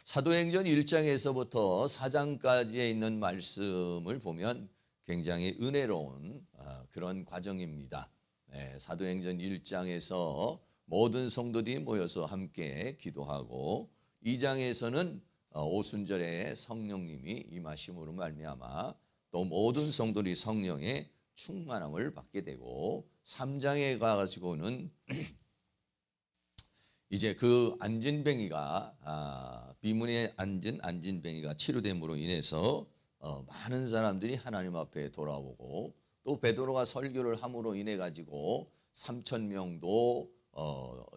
사도행전 1장에서부터 4장까지에 있는 말씀을 보면 굉장히 은혜로운 그런 과정입니다. 사도행전 1장에서 모든 성도들이 모여서 함께 기도하고 2장에서는 오순절에 성령님이 임하심으로 말미암아 또 모든 성도들이 성령의 충만함을 받게 되고 3장에 가가지고는 이제 그 안진뱅이가 비문에 앉은 안진뱅이가 치료됨으로 인해서 많은 사람들이 하나님 앞에 돌아오고 또 베드로가 설교를 함으로 인해 가지고 3,000명도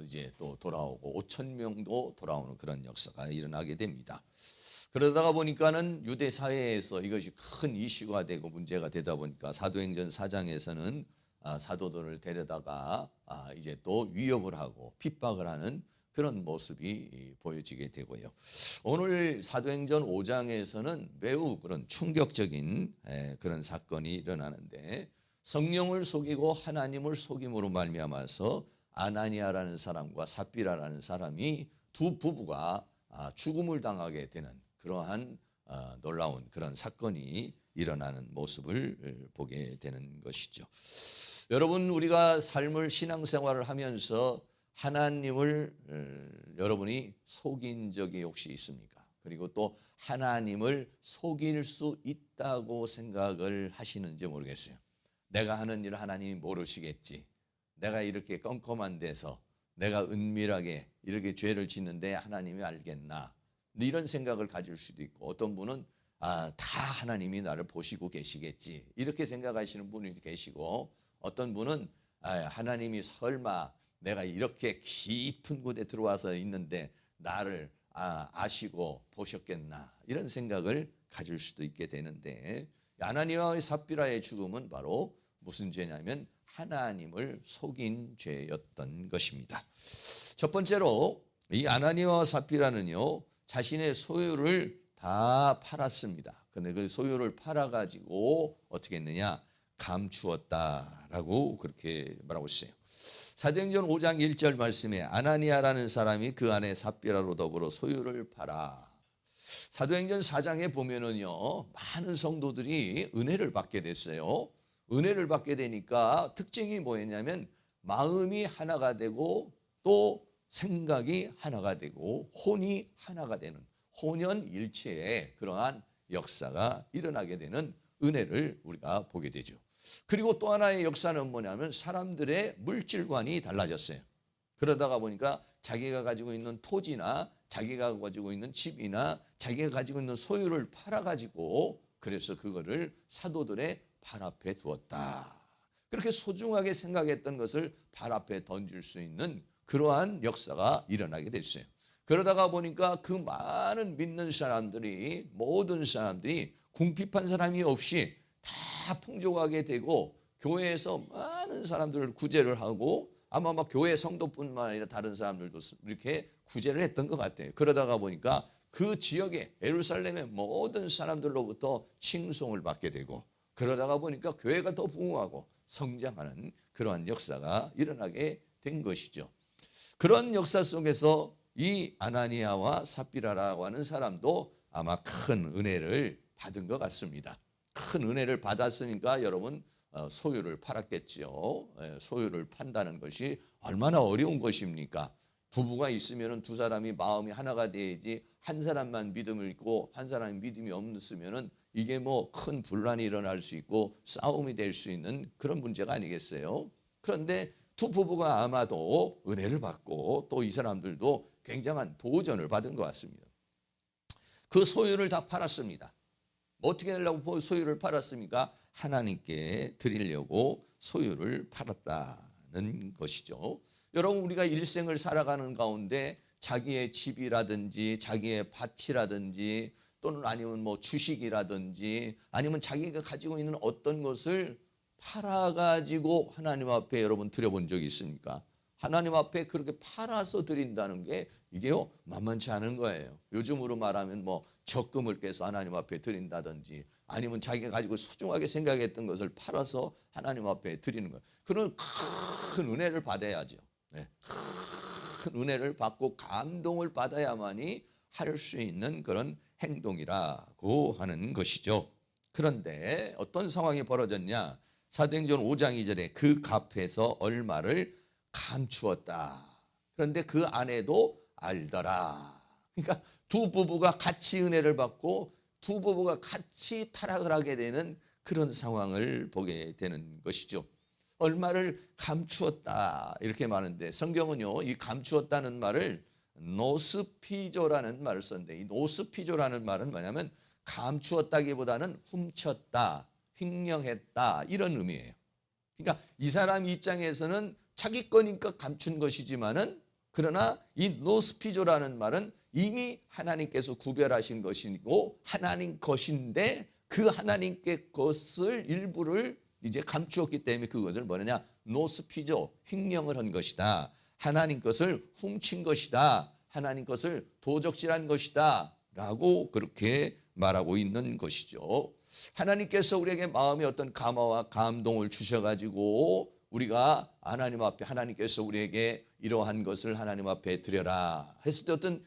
이제 또 돌아오고 5,000명도 돌아오는 그런 역사가 일어나게 됩니다. 그러다가 보니까는 유대 사회에서 이것이 큰 이슈가 되고 문제가 되다 보니까 사도행전 4장에서는 사도들을 데려다가 이제 또 위협을 하고 핍박을 하는 그런 모습이 보여지게 되고요. 오늘 사도행전 5장에서는 매우 그런 충격적인 그런 사건이 일어나는데 성령을 속이고 하나님을 속임으로 말미암아서 아나니아라는 사람과 삽비라라는 사람이 두 부부가 죽음을 당하게 되는 그러한 놀라운 그런 사건이 일어나는 모습을 보게 되는 것이죠. 여러분, 우리가 삶을 신앙생활을 하면서 하나님을 여러분이 속인 적이 혹시 있습니까? 그리고 또 하나님을 속일 수 있다고 생각을 하시는지 모르겠어요. 내가 하는 일을 하나님이 모르시겠지. 내가 이렇게 껌껌한 데서 내가 은밀하게 이렇게 죄를 짓는데 하나님이 알겠나? 이런 생각을 가질 수도 있고 어떤 분은 다 하나님이 나를 보시고 계시겠지. 이렇게 생각하시는 분이 계시고 어떤 분은 하나님이 설마 내가 이렇게 깊은 곳에 들어와서 있는데 나를 아시고 보셨겠나 이런 생각을 가질 수도 있게 되는데 아나니아의 삽비라의 죽음은 바로 무슨 죄냐면 하나님을 속인 죄였던 것입니다. 첫 번째로 이 아나니아와 삽비라는요 자신의 소유를 다 팔았습니다. 근데 그 소유를 팔아가지고 어떻게 했느냐 감추었다라고 그렇게 말하고 있어요. 사도행전 5장 1절 말씀에 아나니아라는 사람이 그 안에 삽비라로 더불어 소유를 팔아. 사도행전 4장에 보면은요 많은 성도들이 은혜를 받게 됐어요. 은혜를 받게 되니까 특징이 뭐였냐면 마음이 하나가 되고 또 생각이 하나가 되고 혼이 하나가 되는 혼연일체의 그러한 역사가 일어나게 되는 은혜를 우리가 보게 되죠. 그리고 또 하나의 역사는 뭐냐면 사람들의 물질관이 달라졌어요. 그러다가 보니까 자기가 가지고 있는 토지나 자기가 가지고 있는 집이나 자기가 가지고 있는 소유를 팔아가지고 그래서 그거를 사도들의 발 앞에 두었다. 그렇게 소중하게 생각했던 것을 발 앞에 던질 수 있는 그러한 역사가 일어나게 됐어요. 그러다가 보니까 그 많은 믿는 사람들이 모든 사람들이 궁핍한 사람이 없이 다 풍족하게 되고 교회에서 많은 사람들을 구제를 하고 아마 막 교회 성도뿐만 아니라 다른 사람들도 이렇게 구제를 했던 것 같아요. 그러다가 보니까 그 지역에 예루살렘의 모든 사람들로부터 칭송을 받게 되고 그러다가 보니까 교회가 더 부흥하고 성장하는 그러한 역사가 일어나게 된 것이죠. 그런 역사 속에서 이 아나니아와 삽비라라고 하는 사람도 아마 큰 은혜를 받은 것 같습니다. 큰 은혜를 받았으니까 여러분 소유를 팔았겠죠. 소유를 판다는 것이 얼마나 어려운 것입니까? 부부가 있으면 두 사람이 마음이 하나가 돼야지 한 사람만 믿음을 있고 한 사람이 믿음이 없으면 이게 뭐 큰 분란이 일어날 수 있고 싸움이 될 수 있는 그런 문제가 아니겠어요? 그런데 두 부부가 아마도 은혜를 받고 또 이 사람들도 굉장한 도전을 받은 것 같습니다. 그 소유를 다 팔았습니다. 어떻게 하려고 소유를 팔았습니까? 하나님께 드리려고 소유를 팔았다는 것이죠. 여러분 우리가 일생을 살아가는 가운데 자기의 집이라든지 자기의 밭이라든지 또는 아니면 뭐 주식이라든지 아니면 자기가 가지고 있는 어떤 것을 팔아가지고 하나님 앞에 여러분 드려본 적이 있습니까? 하나님 앞에 그렇게 팔아서 드린다는 게 이게요 만만치 않은 거예요. 요즘으로 말하면 뭐 적금을 깨서 하나님 앞에 드린다든지 아니면 자기가 가지고 소중하게 생각했던 것을 팔아서 하나님 앞에 드리는 거예요. 그런 큰 은혜를 받아야죠. 큰 은혜를 받고 감동을 받아야만이 할 수 있는 그런 행동이라고 하는 것이죠. 그런데 어떤 상황이 벌어졌냐? 사도행전 5장 2절에 그 값에서 얼마를 감추었다. 그런데 그 아내도 알더라. 그러니까 두 부부가 같이 은혜를 받고 두 부부가 같이 타락을 하게 되는 그런 상황을 보게 되는 것이죠. 얼마를 감추었다 이렇게 말하는데 성경은요, 이 감추었다는 말을 노스피조라는 말을 썼는데, 이 노스피조라는 말은 뭐냐면 감추었다기보다는 훔쳤다, 횡령했다 이런 의미예요. 그러니까 이 사람 입장에서는 자기 거니까 감춘 것이지만은, 그러나 이 노스피조라는 말은 이미 하나님께서 구별하신 것이고 하나님 것인데 그 하나님께 것을 일부를 이제 감추었기 때문에 그것을 뭐냐, 노스피조, 횡령을 한 것이다. 하나님 것을 훔친 것이다. 하나님 것을 도적질한 것이다 라고 그렇게 말하고 있는 것이죠. 하나님께서 우리에게 마음에 어떤 감화와 감동을 주셔가지고 우리가 하나님 앞에, 하나님께서 우리에게 이러한 것을 하나님 앞에 드려라 했을 때 어떤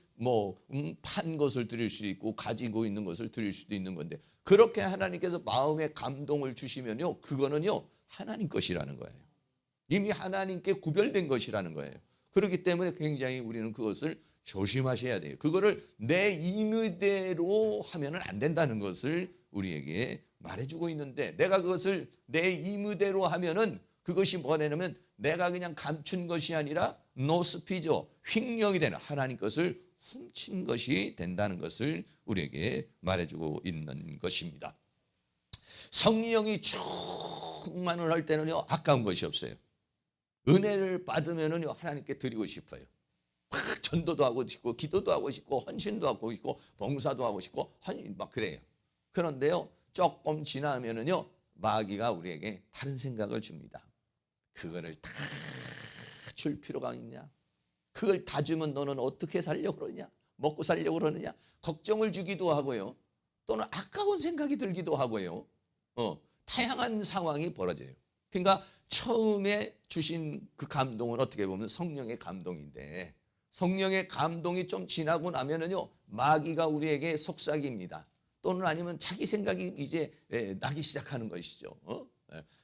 판 것을 드릴 수 있고 가지고 있는 것을 드릴 수도 있는 건데, 그렇게 하나님께서 마음에 감동을 주시면요, 그거는요 하나님 것이라는 거예요. 이미 하나님께 구별된 것이라는 거예요. 그렇기 때문에 굉장히 우리는 그것을 조심하셔야 돼요. 그거를 내 임의대로 하면은 안 된다는 것을 우리에게 말해주고 있는데, 내가 그것을 내 임의대로 하면은 그것이 뭐냐면 내가 그냥 감춘 것이 아니라 노스피조, 횡령이 되는, 하나님 것을 훔친 것이 된다는 것을 우리에게 말해주고 있는 것입니다. 성령이 충만을 할 때는요 아까운 것이 없어요. 은혜를 받으면은요 하나님께 드리고 싶어요. 막 전도도 하고 싶고 기도도 하고 싶고 헌신도 하고 싶고 봉사도 하고 싶고 막 그래요. 그런데요 조금 지나면은요 마귀가 우리에게 다른 생각을 줍니다. 그거를 다 줄 필요가 있냐? 그걸 다 주면 너는 어떻게 살려고 그러냐? 먹고 살려고 그러느냐? 걱정을 주기도 하고요. 또는 아까운 생각이 들기도 하고요. 다양한 상황이 벌어져요. 그러니까 처음에 주신 그 감동은 어떻게 보면 성령의 감동인데, 성령의 감동이 좀 지나고 나면은요 마귀가 우리에게 속삭입니다. 또는 아니면 자기 생각이 이제 나기 시작하는 것이죠.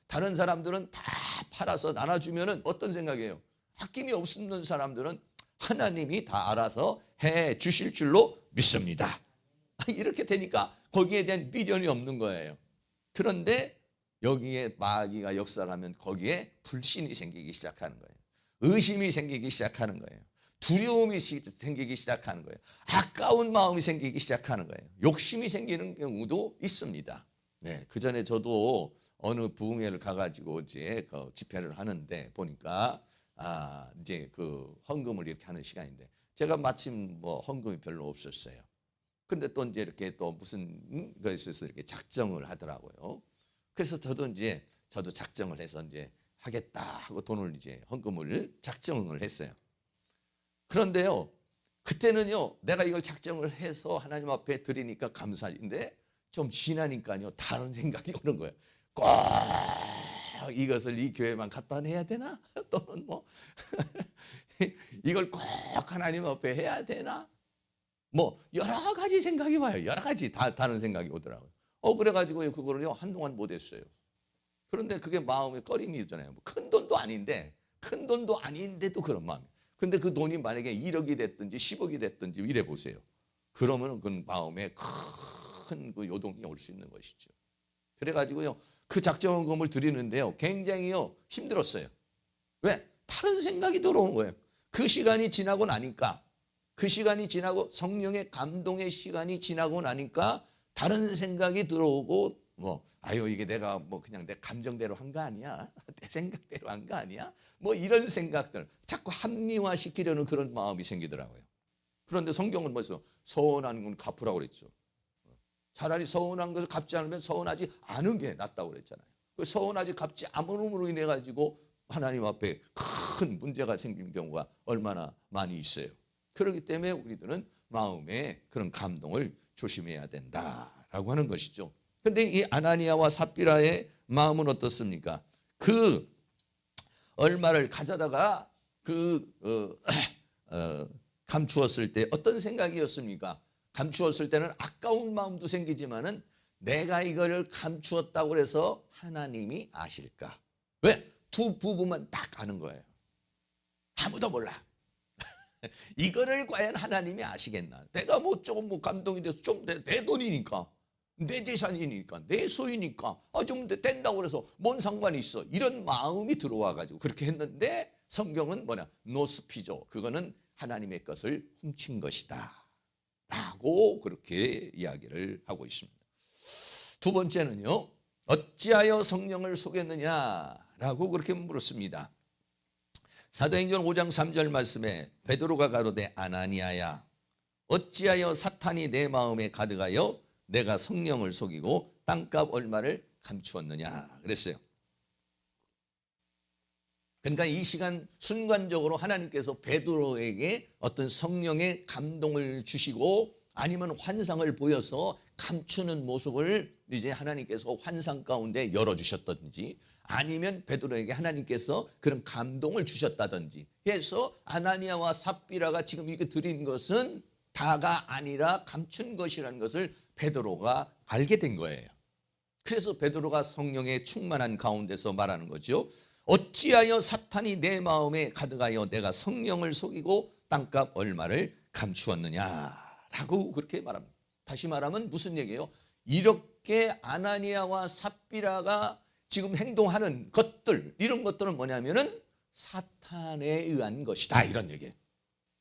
다른 사람들은 다 팔아서 나눠주면은 어떤 생각이에요? 아낌이 없는 사람들은 하나님이 다 알아서 해 주실 줄로 믿습니다. 이렇게 되니까 거기에 대한 미련이 없는 거예요. 그런데 여기에 마귀가 역사를 하면 거기에 불신이 생기기 시작하는 거예요. 의심이 생기기 시작하는 거예요. 두려움이 생기기 시작하는 거예요. 아까운 마음이 생기기 시작하는 거예요. 욕심이 생기는 경우도 있습니다. 네, 그 전에 저도 어느 부흥회를 가가지고 이제 그 집회를 하는데 보니까 이제 그 헌금을 이렇게 하는 시간인데, 제가 마침 헌금이 별로 없었어요. 근데 또 이제 이렇게 또 무슨 것에서 이렇게 작정을 하더라고요. 그래서 저도 작정을 해서 이제 하겠다 하고 돈을 이제 헌금을 작정을 했어요. 그런데요, 그때는요, 내가 이걸 작정을 해서 하나님 앞에 드리니까 감사인데 좀 지나니까요, 다른 생각이 오는 거예요. 꼭 이것을 이 교회만 갖다 내야 되나? 또는 이걸 꼭 하나님 앞에 해야 되나? 여러 가지 생각이 와요. 여러 가지 다른 생각이 오더라고요. 그래가지고 그거를요 한동안 못했어요. 그런데 그게 마음에 꺼림이 있잖아요. 큰 돈도 아닌데도 그런 마음이. 근데 그 돈이 만약에 1억이 됐든지 10억이 됐든지 이래 보세요. 그러면 그 마음에 큰 그 요동이 올 수 있는 것이죠. 그래가지고요 그 작정헌금을 드리는데요 굉장히요 힘들었어요. 왜? 다른 생각이 들어오는 거예요. 그 시간이 지나고 나니까, 그 시간이 지나고 성령의 감동의 시간이 지나고 나니까 다른 생각이 들어오고 이게 내가 그냥 내 감정대로 한 거 아니야? 내 생각대로 한 거 아니야? 이런 생각들 자꾸 합리화시키려는 그런 마음이 생기더라고요. 그런데 성경은 뭐죠? 서운한 건 갚으라고 그랬죠. 차라리 서운한 것을 갚지 않으면 서운하지 않은 게 낫다고 그랬잖아요. 그 서운하지 갚지 않음으로 인해 가지고 하나님 앞에 큰 문제가 생긴 경우가 얼마나 많이 있어요. 그렇기 때문에 우리들은 마음에 그런 감동을 조심해야 된다라고 하는 것이죠. 그런데 이 아나니아와 삽비라의 마음은 어떻습니까? 그 얼마를 가져다가 감추었을 때 어떤 생각이었습니까? 감추었을 때는 아까운 마음도 생기지만은 내가 이걸 감추었다고 해서 하나님이 아실까? 왜? 두 부부만 딱 아는 거예요. 아무도 몰라. 이거를 과연 하나님이 아시겠나? 내가 뭐 조금 뭐 감동이 돼서 좀 내 돈이니까, 내 재산이니까, 내 소유니까 좀 된다고 그래서 뭔 상관이 있어? 이런 마음이 들어와가지고 그렇게 했는데 성경은 뭐냐? 노스피조, 그거는 하나님의 것을 훔친 것이다 라고 그렇게 이야기를 하고 있습니다. 두 번째는요, 어찌하여 성령을 속였느냐라고 그렇게 물었습니다. 사도행전 5장 3절 말씀에 베드로가 가로되 아나니아야 어찌하여 사탄이 내 마음에 가득하여 내가 성령을 속이고 땅값 얼마를 감추었느냐 그랬어요. 그러니까 이 시간 순간적으로 하나님께서 베드로에게 어떤 성령의 감동을 주시고 아니면 환상을 보여서 감추는 모습을 이제 하나님께서 환상 가운데 열어주셨든지 아니면 베드로에게 하나님께서 그런 감동을 주셨다든지 해서 아나니아와 삽비라가 지금 이게 드린 것은 다가 아니라 감춘 것이라는 것을 베드로가 알게 된 거예요. 그래서 베드로가 성령의 충만한 가운데서 말하는 거죠. 어찌하여 사탄이 내 마음에 가득하여 내가 성령을 속이고 땅값 얼마를 감추었느냐라고 그렇게 말합니다. 다시 말하면 무슨 얘기예요? 이렇게 아나니아와 삽비라가 지금 행동하는 것들, 이런 것들은 뭐냐면은 사탄에 의한 것이다 이런 얘기예요.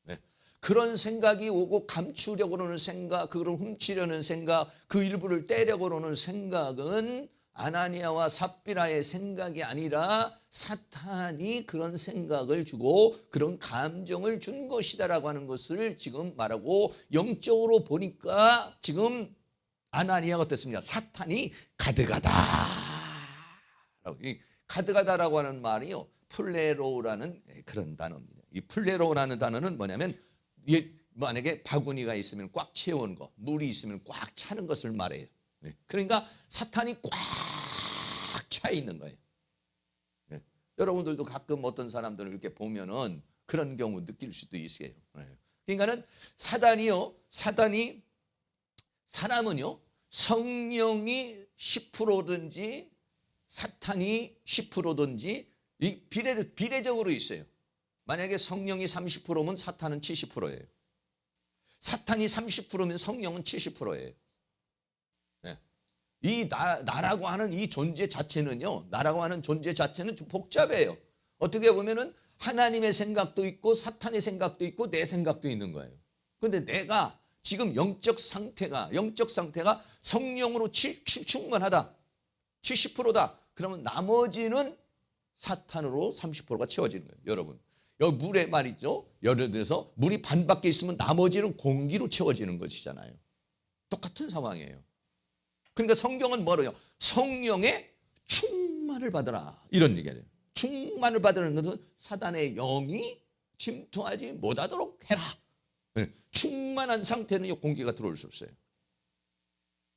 네. 그런 생각이 오고 감추려고 하는 생각, 그걸 훔치려는 생각, 그 일부를 떼려고 하는 생각은 아나니아와 삽비라의 생각이 아니라 사탄이 그런 생각을 주고 그런 감정을 준 것이다라고 하는 것을 지금 말하고, 영적으로 보니까 지금 아나니아가 어떻습니까? 사탄이 가득하다. 이 가득하다라고 하는 말이요, 플레로라는 그런 단어입니다. 이 플레로라는 단어는 뭐냐면 만약에 바구니가 있으면 꽉 채운 거, 물이 있으면 꽉 차는 것을 말해요. 그러니까 사탄이 꽉 차 있는 거예요. 여러분들도 가끔 어떤 사람들을 이렇게 보면은 그런 경우 느낄 수도 있어요. 그러니까는 사단이 사람은요, 성령이 10%든지 사탄이 10%든지 비례적으로 있어요. 만약에 성령이 30%면 사탄은 70%예요. 사탄이 30%면 성령은 70%예요. 이 나라고 하는 이 존재 자체는요, 나라고 하는 존재 자체는 좀 복잡해요. 어떻게 보면은 하나님의 생각도 있고 사탄의 생각도 있고 내 생각도 있는 거예요. 그런데 내가 지금 영적 상태가 성령으로 충만하다, 70%다. 그러면 나머지는 사탄으로 30%가 채워지는 거예요. 여러분, 여기 물에 말이죠, 예를 들어서 물이 반밖에 있으면 나머지는 공기로 채워지는 것이잖아요. 똑같은 상황이에요. 그러니까 성경은 뭐래요? 성령의 충만을 받으라 이런 얘기예요. 충만을 받으라는 것은 사단의 영이 침투하지 못하도록 해라. 충만한 상태는 공기가 들어올 수 없어요.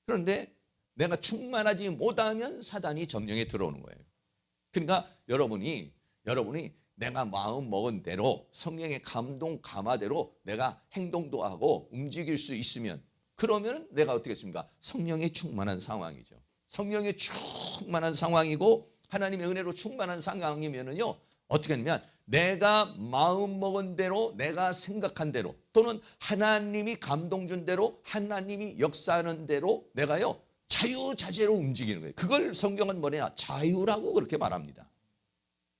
그런데 내가 충만하지 못하면 사단이 점령에 들어오는 거예요. 그러니까 여러분이 내가 마음 먹은 대로 성령의 감동 감화대로 내가 행동도 하고 움직일 수 있으면, 그러면 내가 어떻게 했습니까? 성령에 충만한 상황이죠. 성령에 충만한 상황이고 하나님의 은혜로 충만한 상황이면은요, 어떻게 하냐면 내가 마음 먹은 대로, 내가 생각한 대로, 또는 하나님이 감동 준 대로, 하나님이 역사하는 대로 내가요 자유자재로 움직이는 거예요. 그걸 성경은 뭐냐? 자유라고 그렇게 말합니다.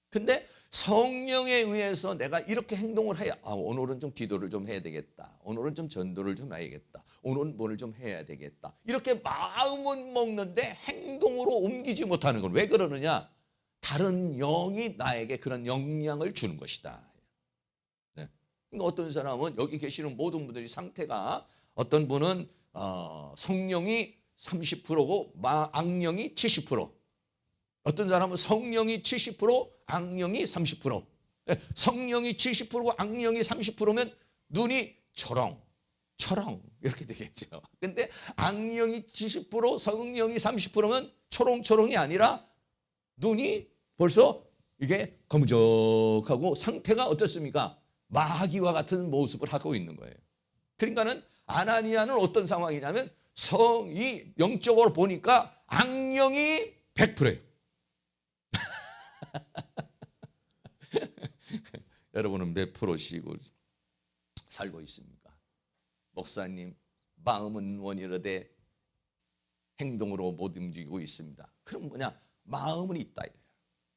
근데 성령에 의해서 내가 이렇게 행동을 해야, 오늘은 좀 기도를 좀 해야 되겠다, 오늘은 좀 전도를 좀 해야겠다, 오늘은 뭘 좀 해야 되겠다, 이렇게 마음은 먹는데 행동으로 옮기지 못하는 건 왜 그러느냐? 다른 영이 나에게 그런 영향을 주는 것이다. 네. 그러니까 어떤 사람은, 여기 계시는 모든 분들이 상태가, 어떤 분은 성령이 30%고 악령이 70%, 어떤 사람은 성령이 70%, 악령이 30%. 성령이 70%고 악령이 30%면 눈이 초롱 이렇게 되겠죠. 근데 악령이 70%, 성령이 30%면 초롱초롱이 아니라 눈이 벌써 이게 검적하고 상태가 어떻습니까? 마귀와 같은 모습을 하고 있는 거예요. 그러니까는 아나니아는 어떤 상황이냐면 성이 영적으로 보니까 악령이 100%예요. 여러분은 몇 프로시고 살고 있습니까? 목사님, 마음은 원이로되 행동으로 못 움직이고 있습니다. 그럼 뭐냐? 마음은 있다.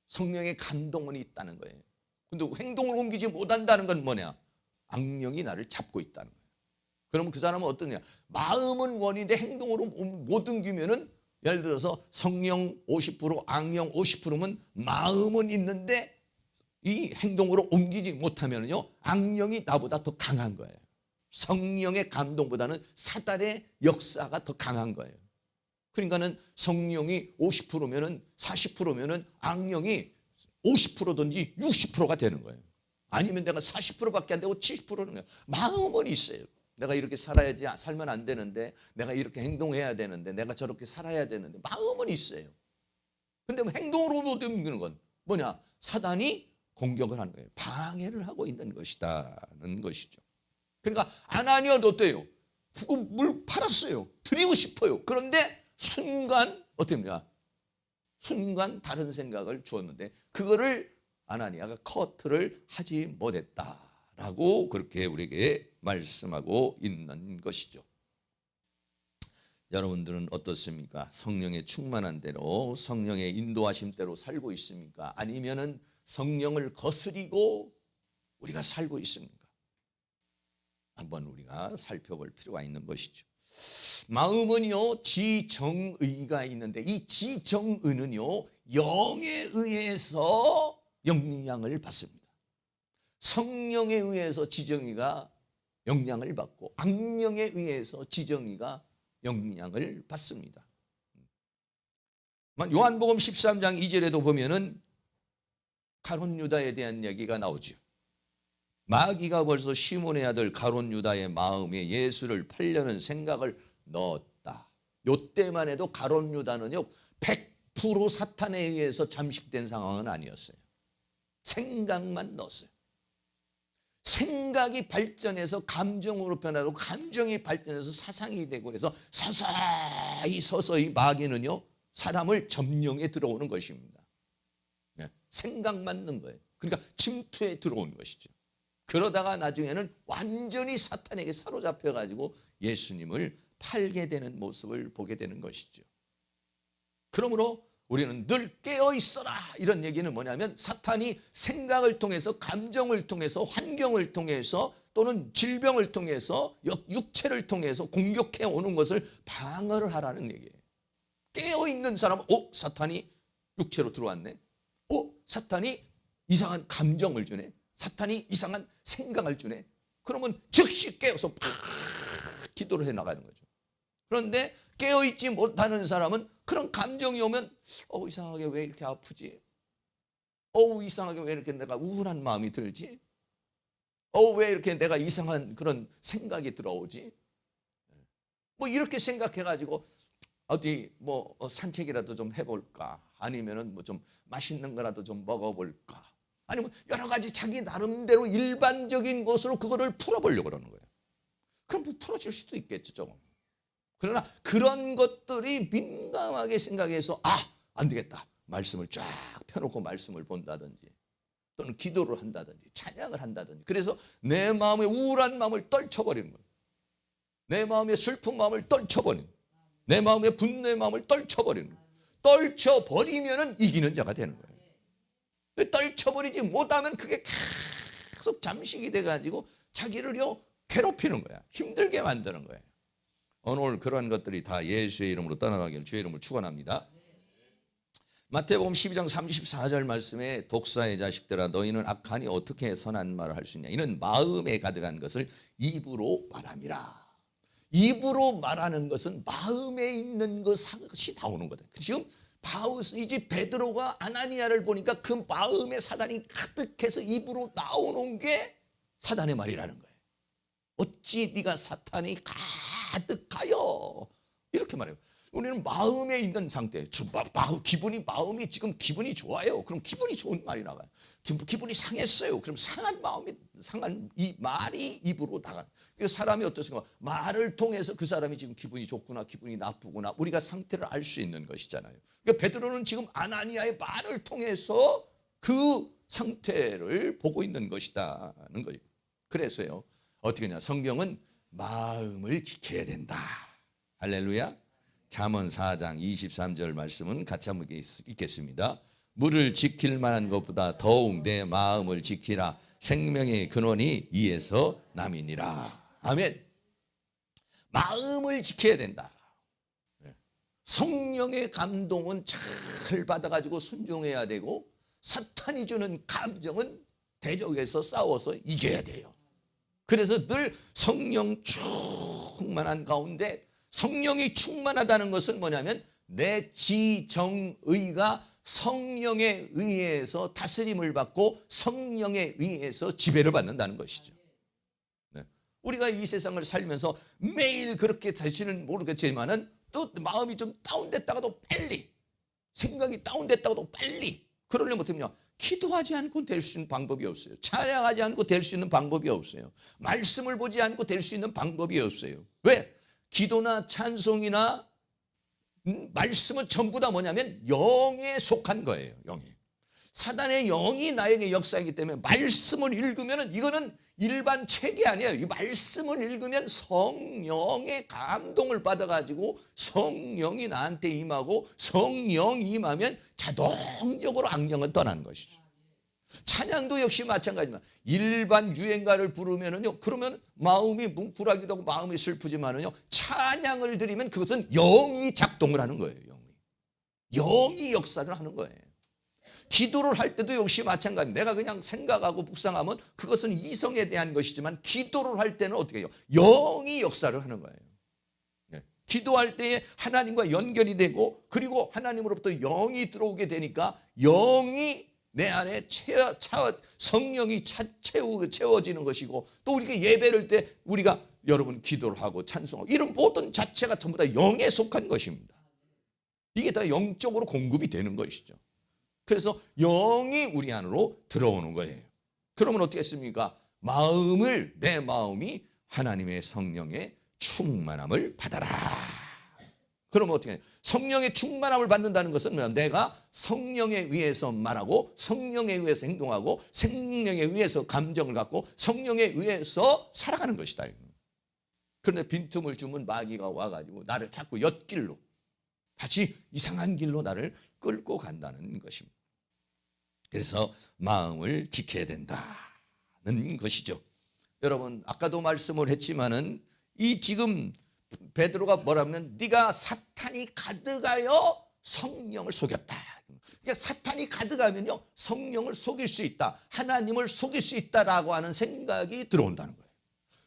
성령의 감동은 있다는 거예요. 근데 행동을 옮기지 못한다는 건 뭐냐? 악령이 나를 잡고 있다는 거예요. 그러면 그 사람은 어떠냐? 마음은 원인데 행동으로 못 옮기면은, 예를 들어서 성령 50%, 악령 50%면 마음은 있는데 이 행동으로 옮기지 못하면요, 악령이 나보다 더 강한 거예요. 성령의 감동보다는 사단의 역사가 더 강한 거예요. 그러니까는 성령이 50%면은 40%면은 악령이 50%든지 60%가 되는 거예요. 아니면 내가 40%밖에 안 되고 70%는 거예요. 마음은 있어요. 내가 이렇게 살아야지, 살면 안 되는데, 내가 이렇게 행동해야 되는데, 내가 저렇게 살아야 되는데, 마음은 있어요. 근데 행동으로 못 옮기는 건 뭐냐? 사단이 공격을 하는 거예요. 방해를 하고 있는 것이다는 것이죠. 그러니까 아나니아도 어때요? 물 팔았어요. 드리고 싶어요. 그런데 순간 어떻게 됩니까? 순간 다른 생각을 주었는데 그거를 아나니아가 커트를 하지 못했다라고 그렇게 우리에게 말씀하고 있는 것이죠. 여러분들은 어떻습니까? 성령의 충만한 대로, 성령의 인도하심대로 살고 있습니까? 아니면은 성령을 거스리고 우리가 살고 있습니까? 한번 우리가 살펴볼 필요가 있는 것이죠. 마음은요, 지정의가 있는데 이 지정의는요, 영에 의해서 영향을 받습니다. 성령에 의해서 지정의가 영향을 받고 악령에 의해서 지정의가 영향을 받습니다. 요한복음 13장 2절에도 보면은 가룟 유다에 대한 얘기가 나오죠. 마귀가 벌써 시몬의 아들 가룟 유다의 마음에 예수를 팔려는 생각을 넣었다. 요때만 해도 가룟 유다는요 100% 사탄에 의해서 잠식된 상황은 아니었어요. 생각만 넣었어요. 생각이 발전해서 감정으로 변하고 감정이 발전해서 사상이 되고 그래서 서서히 마귀는요 사람을 점령에 들어오는 것입니다. 생각만 넣은 거예요. 그러니까 침투에 들어오는 것이죠. 그러다가 나중에는 완전히 사탄에게 사로잡혀가지고 예수님을 팔게 되는 모습을 보게 되는 것이죠. 그러므로 우리는 늘 깨어있어라 이런 얘기는 뭐냐면 사탄이 생각을 통해서 감정을 통해서 환경을 통해서 또는 질병을 통해서 육체를 통해서 공격해 오는 것을 방어를 하라는 얘기예요. 깨어있는 사람은 사탄이 육체로 들어왔네. 사탄이 이상한 감정을 주네. 사탄이 이상한 생각을 주네. 그러면 즉시 깨어서 기도를 해나가는 거죠. 그런데 깨어있지 못하는 사람은 그런 감정이 오면 이상하게 왜 이렇게 아프지? 이상하게 왜 이렇게 내가 우울한 마음이 들지? 왜 이렇게 내가 이상한 그런 생각이 들어오지? 뭐 이렇게 생각해가지고 어디 뭐 산책이라도 좀 해볼까? 아니면은 뭐 좀 맛있는 거라도 좀 먹어볼까? 아니면 여러 가지 자기 나름대로 일반적인 것으로 그거를 풀어보려고 그러는 거예요. 그럼 뭐 풀어줄 수도 있겠죠, 조금. 그러나 그런 것들이 민감하게 생각해서 안 되겠다. 말씀을 쫙 펴놓고 말씀을 본다든지 또는 기도를 한다든지 찬양을 한다든지 그래서 내 마음의 우울한 마음을 떨쳐버리는 거예요. 내 마음의 슬픈 마음을 떨쳐버리는 거예요. 내 마음의 분노의 마음을 떨쳐버리는 거예요. 떨쳐버리면 이기는 자가 되는 거예요. 떨쳐버리지 못하면 그게 계속 잠식이 돼가지고 자기를요 괴롭히는 거야. 힘들게 만드는 거예요. 오늘 그런 것들이 다 예수의 이름으로 떠나가기를 주의 이름으로 축원합니다. 마태복음 12장 34절 말씀에 독사의 자식들아 너희는 악하니 어떻게 선한 말을 할 수 있냐. 이는 마음에 가득한 것을 입으로 말함이라. 입으로 말하는 것은 마음에 있는 것이 나오는 거다. 지금 이제 베드로가 아나니아를 보니까 그 마음에 사단이 가득해서 입으로 나오는 게 사단의 말이라는 거예요. 어찌 네가 사탄이 가득하여 이렇게 말해요. 우리는 마음에 있는 상태. 마음이 지금 기분이 좋아요. 그럼 기분이 좋은 말이 나가요. 기분이 상했어요. 그럼 상한 이 말이 입으로 나가요. 그 사람이 어떻습니까? 말을 통해서 그 사람이 지금 기분이 좋구나, 기분이 나쁘구나, 우리가 상태를 알 수 있는 것이잖아요. 그러니까 베드로는 지금 아나니아의 말을 통해서 그 상태를 보고 있는 것이다는 거예요. 그래서요, 어떻게 하냐? 성경은 마음을 지켜야 된다. 할렐루야. 잠언 4장 23절 말씀은 같이 한번 읽겠습니다. 물을 지킬 만한 것보다 더욱 내 마음을 지키라. 생명의 근원이 이에서 남이니라. 아멘. 마음을 지켜야 된다. 성령의 감동은 잘 받아가지고 순종해야 되고, 사탄이 주는 감정은 대적에서 싸워서 이겨야 돼요. 그래서 늘 성령 충만한 가운데, 성령이 충만하다는 것은 뭐냐면 내 지정의가 성령에 의해서 다스림을 받고 성령에 의해서 지배를 받는다는 것이죠. 네. 우리가 이 세상을 살면서 매일 그렇게 되지는 모르겠지만은 또 마음이 좀 다운됐다가도 빨리, 생각이 다운됐다가도 빨리, 그러려면 어떻게냐? 기도하지 않고 될 수 있는 방법이 없어요. 찬양하지 않고 될 수 있는 방법이 없어요. 말씀을 보지 않고 될 수 있는 방법이 없어요. 왜? 기도나 찬송이나 말씀은 전부 다 뭐냐면 영에 속한 거예요. 영에. 사단의 영이 나에게 역사하기 때문에 말씀을 읽으면 이거는 일반 책이 아니에요. 이 말씀을 읽으면 성령의 감동을 받아가지고 성령이 나한테 임하고, 성령이 임하면 자동적으로 악령은 떠나는 것이죠. 찬양도 역시 마찬가지입니다. 일반 유행가를 부르면은요, 그러면 마음이 뭉클하기도 하고 마음이 슬프지만은요, 찬양을 드리면 그것은 영이 작동을 하는 거예요. 영이 역사를 하는 거예요. 기도를 할 때도 역시 마찬가지입니다. 내가 그냥 생각하고 묵상하면 그것은 이성에 대한 것이지만, 기도를 할 때는 어떻게 해요? 영이 역사를 하는 거예요. 기도할 때에 하나님과 연결이 되고, 그리고 하나님으로부터 영이 들어오게 되니까 영이 내 안에 성령이 채워지는 것이고, 또 우리가 예배를 때 우리가 여러분 기도를 하고 찬송하고 이런 모든 자체가 전부 다 영에 속한 것입니다. 이게 다 영적으로 공급이 되는 것이죠. 그래서 영이 우리 안으로 들어오는 거예요. 그러면 어떻게 했습니까? 내 마음이 하나님의 성령의 충만함을 받아라. 그러면 어떻게 해요? 성령의 충만함을 받는다는 것은 내가 성령에 의해서 말하고, 성령에 의해서 행동하고, 성령에 의해서 감정을 갖고, 성령에 의해서 살아가는 것이다. 그런데 빈틈을 주면 마귀가 와가지고 나를 자꾸 엿길로, 다시 이상한 길로 나를 끌고 간다는 것입니다. 그래서 마음을 지켜야 된다는 것이죠. 여러분, 아까도 말씀을 했지만은 이 지금 베드로가 뭐라면 네가 사탄이 가득하여 성령을 속였다. 그러니까 사탄이 가득하면요, 성령을 속일 수 있다, 하나님을 속일 수 있다라고 하는 생각이 들어온다는 거예요.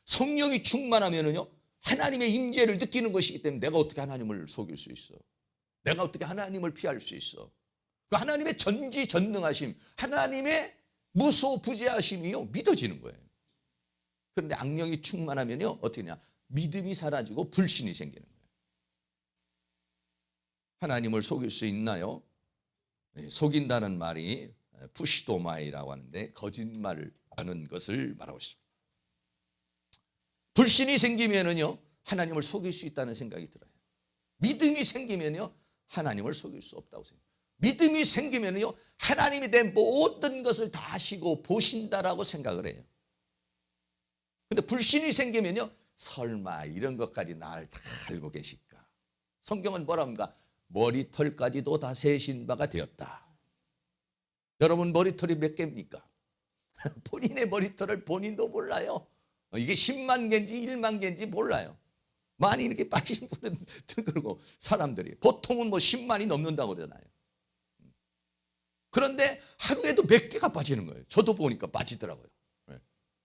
성령이 충만하면은요, 하나님의 임재를 느끼는 것이기 때문에 내가 어떻게 하나님을 속일 수 있어? 내가 어떻게 하나님을 피할 수 있어? 그 하나님의 전지전능하심, 하나님의 무소부재하심이요, 믿어지는 거예요. 그런데 악령이 충만하면요, 어떻게 되냐? 믿음이 사라지고 불신이 생기는 거예요. 하나님을 속일 수 있나요? 속인다는 말이 푸시도마이라고 하는데, 거짓말을 하는 것을 말하고 있습니다. 불신이 생기면은요, 하나님을 속일 수 있다는 생각이 들어요. 믿음이 생기면요, 하나님을 속일 수 없다고 생각해요. 믿음이 생기면요, 하나님이 내 모든 것을 다 아시고 보신다라고 생각을 해요. 근데 불신이 생기면요, 설마 이런 것까지 나를 다 알고 계실까? 성경은 뭐랍니까? 머리털까지도 다 세신 바가 되었다. 여러분, 머리털이 몇 개입니까? 본인의 머리털을 본인도 몰라요. 이게 10만 개인지 1만 개인지 몰라요. 많이 이렇게 빠진 분은 그러고, 사람들이 보통은 뭐 10만이 넘는다고 그러잖아요. 그런데 하루에도 몇 개가 빠지는 거예요. 저도 보니까 빠지더라고요.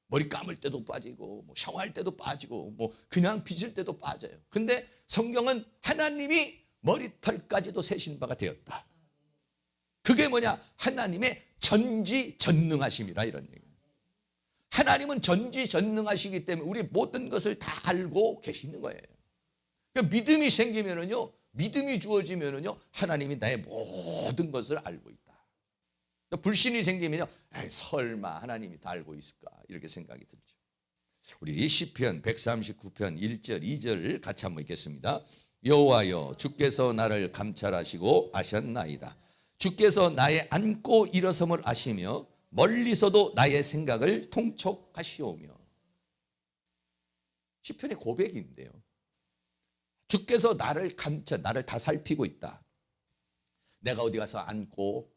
머리 감을 때도 빠지고, 뭐 샤워할 때도 빠지고, 뭐 그냥 빚을 때도 빠져요. 근데 성경은 하나님이 머리털까지도 세신 바가 되었다. 그게 뭐냐? 하나님의 전지전능하심이라, 이런 얘기예요. 하나님은 전지전능하시기 때문에 우리 모든 것을 다 알고 계시는 거예요. 그러니까 믿음이 생기면은요, 믿음이 주어지면은요, 하나님이 나의 모든 것을 알고 있다. 불신이 생기면요, 설마 하나님이 다 알고 있을까? 이렇게 생각이 들죠. 우리 시편 139편 1절 2절을 같이 한번 읽겠습니다. 여호와여, 주께서 나를 감찰하시고 아셨나이다. 주께서 나의 앉고 일어섬을 아시며 멀리서도 나의 생각을 통촉하시오며. 시편의 고백인데요, 주께서 나를 나를 다 살피고 있다. 내가 어디 가서 앉고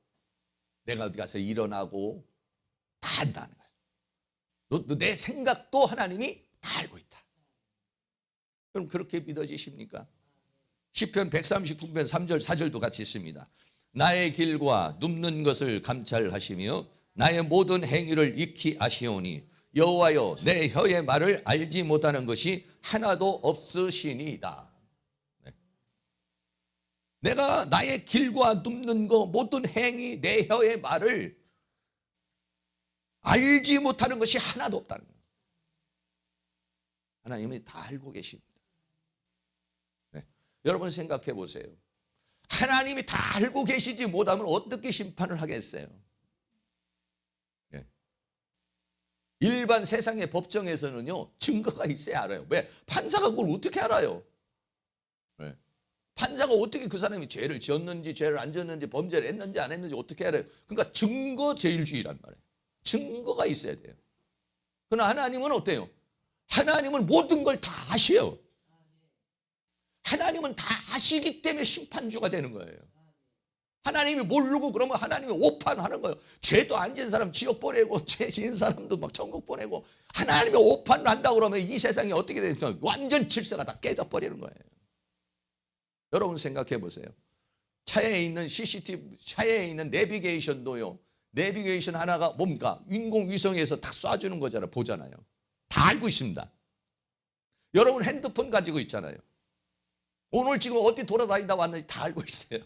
내가 어디 가서 일어나고 다 안다는 거예요. 내 생각도 하나님이 다 알고 있다. 그럼 그렇게 믿어지십니까? 시편 139편 3절 4절도 같이 있습니다. 나의 길과 눕는 것을 감찰하시며 나의 모든 행위를 익히 아시오니 여호와여, 내 혀의 말을 알지 못하는 것이 하나도 없으시니이다. 내가 나의 길과 눕는 것, 모든 행위, 내 혀의 말을 알지 못하는 것이 하나도 없다는 거예요. 하나님이 다 알고 계십니다. 네. 여러분 생각해 보세요. 하나님이 다 알고 계시지 못하면 어떻게 심판을 하겠어요? 네. 일반 세상의 법정에서는요, 증거가 있어야 알아요. 왜? 판사가 그걸 어떻게 알아요? 네. 판사가 어떻게 그 사람이 죄를 지었는지 죄를 안 지었는지 범죄를 했는지 안 했는지 어떻게 알아요? 그러니까 증거제일주의란 말이에요. 증거가 있어야 돼요. 그러나 하나님은 어때요? 하나님은 모든 걸 다 아셔요. 하나님은 다 아시기 때문에 심판주가 되는 거예요. 하나님이 모르고 그러면 하나님이 오판하는 거예요. 죄도 안 지은 사람 지옥 보내고 죄 지은 사람도 막 천국 보내고, 하나님이 오판을 한다고 그러면 이 세상이 어떻게 되죠? 완전 질서가 다 깨져버리는 거예요. 여러분 생각해 보세요. 차에 있는 CCTV, 차에 있는 내비게이션도요, 내비게이션 하나가 뭡니까? 인공위성에서 딱 쏴주는 거잖아요. 보잖아요. 다 알고 있습니다. 여러분 핸드폰 가지고 있잖아요. 오늘 지금 어디 돌아다니다 왔는지 다 알고 있어요.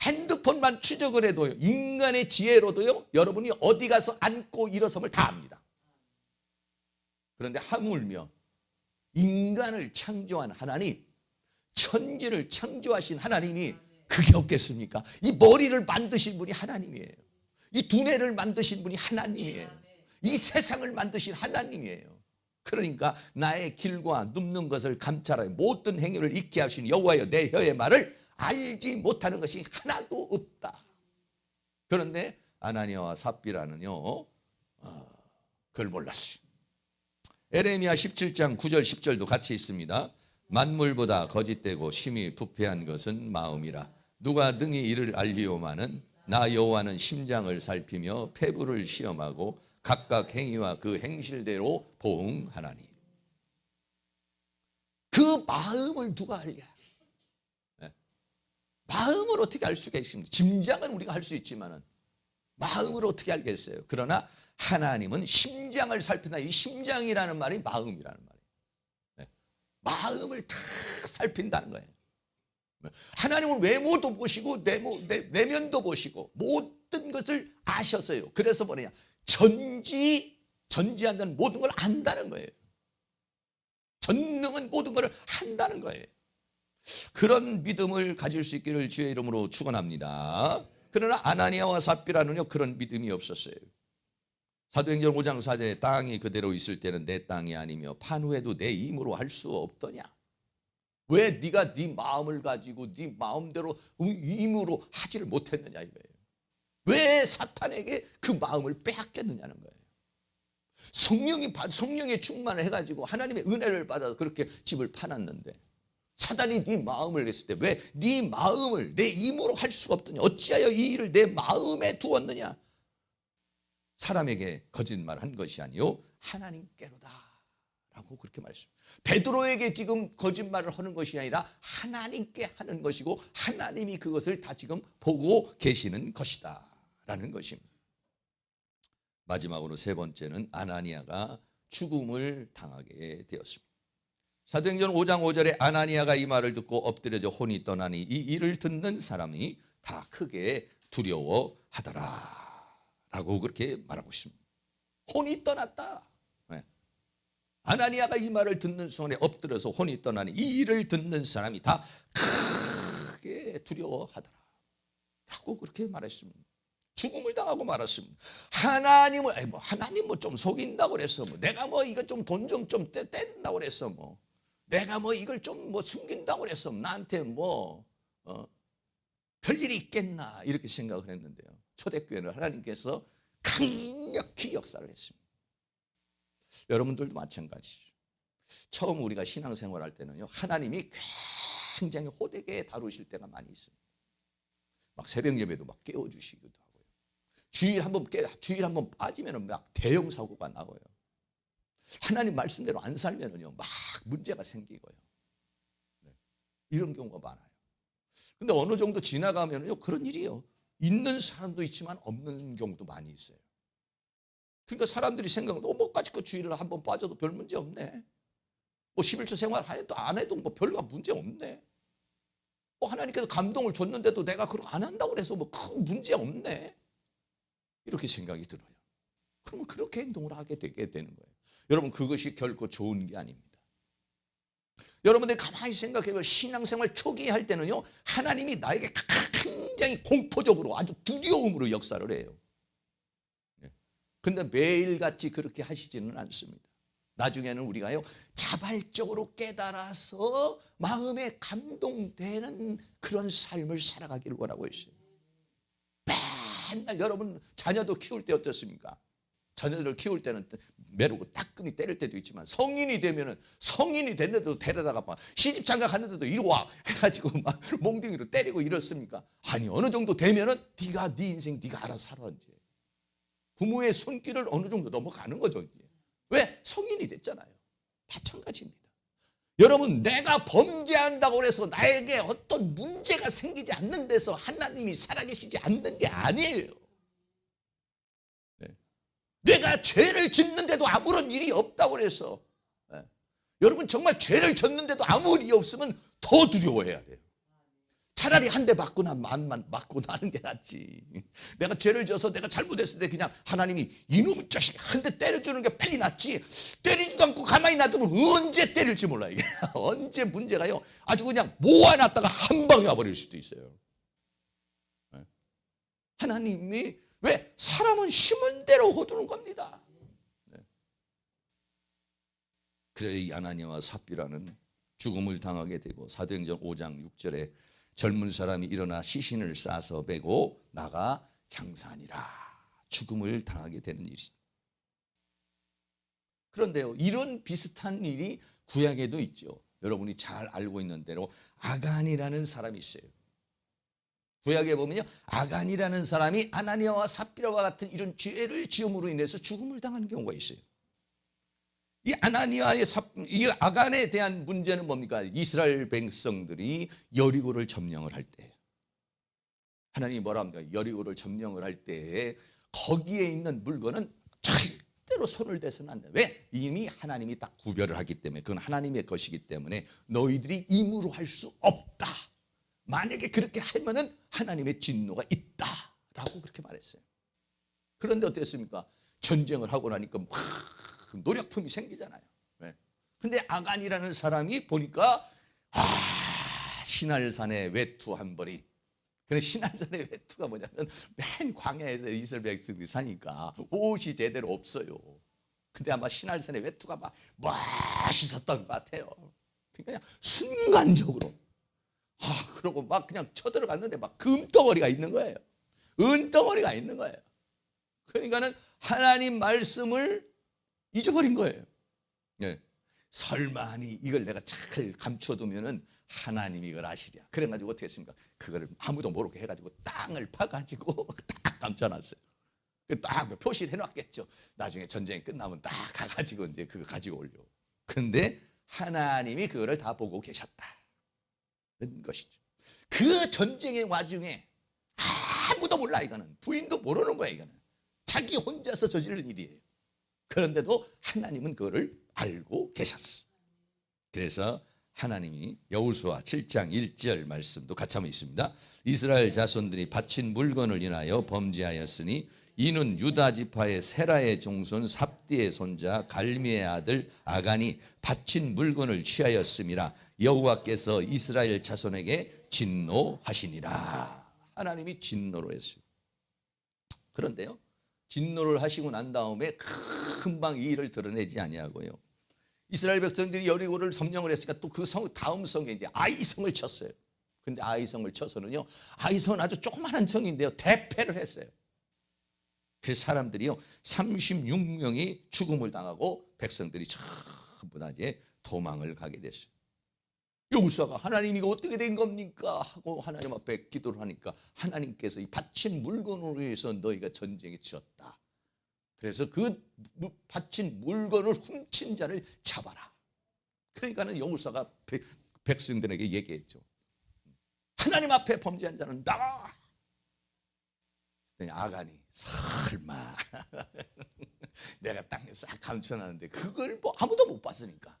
핸드폰만 추적을 해도요, 인간의 지혜로도요, 여러분이 어디 가서 앉고 일어섬을 다 압니다. 그런데 하물며 인간을 창조한 하나님, 천지를 창조하신 하나님이 그게 없겠습니까? 이 머리를 만드신 분이 하나님이에요. 이 두뇌를 만드신 분이 하나님이에요. 이 세상을 만드신 하나님이에요. 그러니까 나의 길과 눕는 것을 감찰하여 모든 행위를 익히 하신 여호와여, 내 혀의 말을 알지 못하는 것이 하나도 없다. 그런데 아나니아와 삽비라는요, 그걸 몰랐어요. 에레미야 17장 9절 10절도 같이 있습니다. 만물보다 거짓되고 심히 부패한 것은 마음이라. 누가 능히 이를 알리오마는 나 여호와는 심장을 살피며 폐부를 시험하고 각각 행위와 그 행실대로 보응하나니. 그 마음을 누가 알랴? 네. 마음을 어떻게 알 수가 있습니까? 짐작은 우리가 할 수 있지만은 마음을 어떻게 알겠어요? 그러나 하나님은 심장을 살핀다. 이 심장이라는 말이 마음이라는 말이에요. 네. 마음을 다 살핀다는 거예요. 하나님은 외모도 보시고 내면도 보시고 모든 것을 아셔서요. 그래서 뭐냐? 전지한다는 모든 걸 안다는 거예요. 전능은 모든 걸 한다는 거예요. 그런 믿음을 가질 수 있기를 주의 이름으로 축원합니다. 그러나 아나니아와 삽비라는요, 그런 믿음이 없었어요. 사도행전 5장 4절에 땅이 그대로 있을 때는 내 땅이 아니며 판후에도 내 힘으로 할 수 없더냐. 왜 네가 네 마음을 가지고 네 마음대로 힘으로 하지를 못했느냐 이거예요. 왜 사탄에게 그 마음을 빼앗겼느냐는 거예요. 성령의 충만을 해가지고 하나님의 은혜를 받아서 그렇게 집을 파놨는데, 사단이 네 마음을 했을 때 왜 네 마음을 내 힘으로 할 수가 없더냐. 어찌하여 이 일을 내 마음에 두었느냐. 사람에게 거짓말한 것이 아니요 하나님께로다 라고 그렇게 말씀. 베드로에게 지금 거짓말을 하는 것이 아니라 하나님께 하는 것이고, 하나님이 그것을 다 지금 보고 계시는 것이다 라는 것입니다. 마지막으로 세 번째는 아나니아가 죽음을 당하게 되었습니다. 사도행전 5장 5절에 아나니아가 이 말을 듣고 엎드려져 혼이 떠나니 이 일을 듣는 사람이 다 크게 두려워하더라 라고 그렇게 말하고 있습니다. 혼이 떠났다. 네. 아나니아가 이 말을 듣는 순간에 엎드려서 혼이 떠나니 이 일을 듣는 사람이 다 크게 두려워하더라 라고 그렇게 말했습니다. 죽음을 당하고 말았습니다. 하나님을 하나님 뭐 좀 속인다고 그래서 내가 이거 좀 돈 좀 떼낸다고 그래서 내가 이걸 좀 숨긴다고 그래서 나한테 별일이 있겠나 이렇게 생각을 했는데요. 초대교회는 하나님께서 강력히 역사를 했습니다. 여러분들도 마찬가지죠. 처음 우리가 신앙생활할 때는요, 하나님이 굉장히 호되게 다루실 때가 많이 있습니다. 막 새벽 예배도 막 깨워주시기도 하고요. 주일 한번 빠지면 막 대형 사고가 나고요. 하나님 말씀대로 안 살면은요, 막 문제가 생기고요. 네. 이런 경우가 많아요. 근데 어느 정도 지나가면요, 그런 일이요. 있는 사람도 있지만 없는 경우도 많이 있어요. 그러니까 사람들이 생각하면 뭐까짓 거 주일을 한번 빠져도 별 문제 없네. 11조 생활 안 해도 별로 문제 없네. 하나님께서 감동을 줬는데도 내가 그렇게 안 한다고 해서 큰 문제 없네. 이렇게 생각이 들어요. 그러면 그렇게 행동을 하게 되게 되는 거예요. 여러분, 그것이 결코 좋은 게 아닙니다. 여러분들 가만히 생각해보면 신앙생활 초기에 할 때는요, 하나님이 나에게 굉장히 공포적으로 아주 두려움으로 역사를 해요. 근데 매일같이 그렇게 하시지는 않습니다. 나중에는 우리가요, 자발적으로 깨달아서 마음에 감동되는 그런 삶을 살아가기를 원하고 있어요. 맨날 여러분 자녀도 키울 때 어떻습니까? 자녀들을 키울 때는 매르고 따끔히 때릴 때도 있지만 성인이 되면은 성인이 됐는데도 데려다가 막 시집 장가 갔는데도 이리 와 해가지고 막 몽둥이로 때리고 이렇습니까? 아니, 어느 정도 되면은 네가 네 인생 네가 알아서 살아. 이제 부모의 손길을 어느 정도 넘어가는 거죠. 이제. 왜? 성인이 됐잖아요. 마찬가지입니다. 여러분, 내가 범죄한다고 해서 나에게 어떤 문제가 생기지 않는 데서 하나님이 살아계시지 않는 게 아니에요. 네. 내가 죄를 짓는데도 아무런 일이 없다고 해서 여러분, 정말 죄를 졌는데도 아무 일이 없으면 더 두려워해야 돼요. 차라리 한 대 맞고 만만 맞고 나는 게 낫지. 내가 죄를 져서 내가 잘못했을 때 그냥 하나님이 이놈의 자식 한 대 때려주는 게 빨리 낫지. 때리지도 않고 가만히 놔두면 언제 때릴지 몰라. 이게 언제 문제가요, 아주 그냥 모아놨다가 한 방에 와버릴 수도 있어요. 하나님이 왜? 사람은 심은 대로 거두는 겁니다. 그래, 이 아나니아와 삽비라는 죽음을 당하게 되고 사도행전 5장 6절에 젊은 사람이 일어나 시신을 싸서 메고 나가 장사하니라. 죽음을 당하게 되는 일이죠. 그런데요, 이런 비슷한 일이 구약에도 있죠. 여러분이 잘 알고 있는 대로 아간이라는 사람이 있어요. 구약에 보면요, 아간이라는 사람이 아나니아와 삽비라와 같은 이런 죄를 지음으로 인해서 죽음을 당하는 경우가 있어요. 이 이 아간에 대한 문제는 뭡니까? 이스라엘 백성들이 여리고를 점령을 할 때, 하나님이 뭐라 합니까? 여리고를 점령을 할 때 거기에 있는 물건은 절대로 손을 대서는 안 돼. 왜? 이미 하나님이 딱 구별을 하기 때문에, 그건 하나님의 것이기 때문에 너희들이 임으로 할 수 없다. 만약에 그렇게 하면은 하나님의 진노가 있다라고 그렇게 말했어요. 그런데 어땠습니까? 전쟁을 하고 나니까 노력품이 생기잖아요. 근데 아간이라는 사람이 보니까 신할산의 외투 한 벌이, 그래, 신할산의 외투가 뭐냐면 맨 광야에서 이스라엘 백성들이 사니까 옷이 제대로 없어요. 근데 아마 신할산의 외투가 막 멋있었던 것 같아요. 그냥 순간적으로 그러고 막 그냥 쳐들어갔는데 막 금덩어리가 있는 거예요. 은덩어리가 있는 거예요. 그러니까는 하나님 말씀을 잊어버린 거예요. 네. 설마니 이걸 내가 잘 감춰두면은 하나님이 이걸 아시랴. 그래가지고 어떻게 했습니까? 그거를 아무도 모르게 해가지고 땅을 파가지고 딱 감춰놨어요. 딱 표시를 해놨겠죠. 나중에 전쟁이 끝나면 딱 가가지고 이제 그거 가지고 올려. 근데 하나님이 그거를 다 보고 계셨다는 것이죠. 그 전쟁의 와중에 아무도 몰라. 이거는 부인도 모르는 거야. 이거는 자기 혼자서 저지른 일이에요. 그런데도 하나님은 그거를 알고 계셨어. 그래서 하나님이 여호수아 7장 1절 말씀도 같이 한번 있습니다. 이스라엘 자손들이 바친 물건을 인하여 범죄하였으니 이는 유다 지파의 세라의 종손 삽디의 손자 갈미의 아들 아간이 바친 물건을 취하였음이라. 여호와께서 이스라엘 자손에게 진노하시니라. 하나님이 진노를 했어요. 그런데요, 진노를 하시고 난 다음에 금방 이 일을 드러내지 아니하고요, 이스라엘 백성들이 여리고를 점령을 했으니까 또 그 다음 성에 이제 아이성을 쳤어요. 근데 아이성을 쳐서는요, 아이성은 아주 조그마한 성인데요, 대패를 했어요. 그 사람들이요, 36명이 죽음을 당하고 백성들이 전부 다 이제 도망을 가게 됐어요. 여호수아가 하나님 이거 어떻게 된 겁니까? 하고 하나님 앞에 기도를 하니까 하나님께서 이 바친 물건으로 해서 너희가 전쟁에 지었다. 그래서 그 바친 물건을 훔친 자를 잡아라. 그러니까는 여호수아가 백성들에게 얘기했죠. 하나님 앞에 범죄한 자는 나와. 아간이 설마 내가 땅에 싹 감춰놨는데 그걸 뭐 아무도 못 봤으니까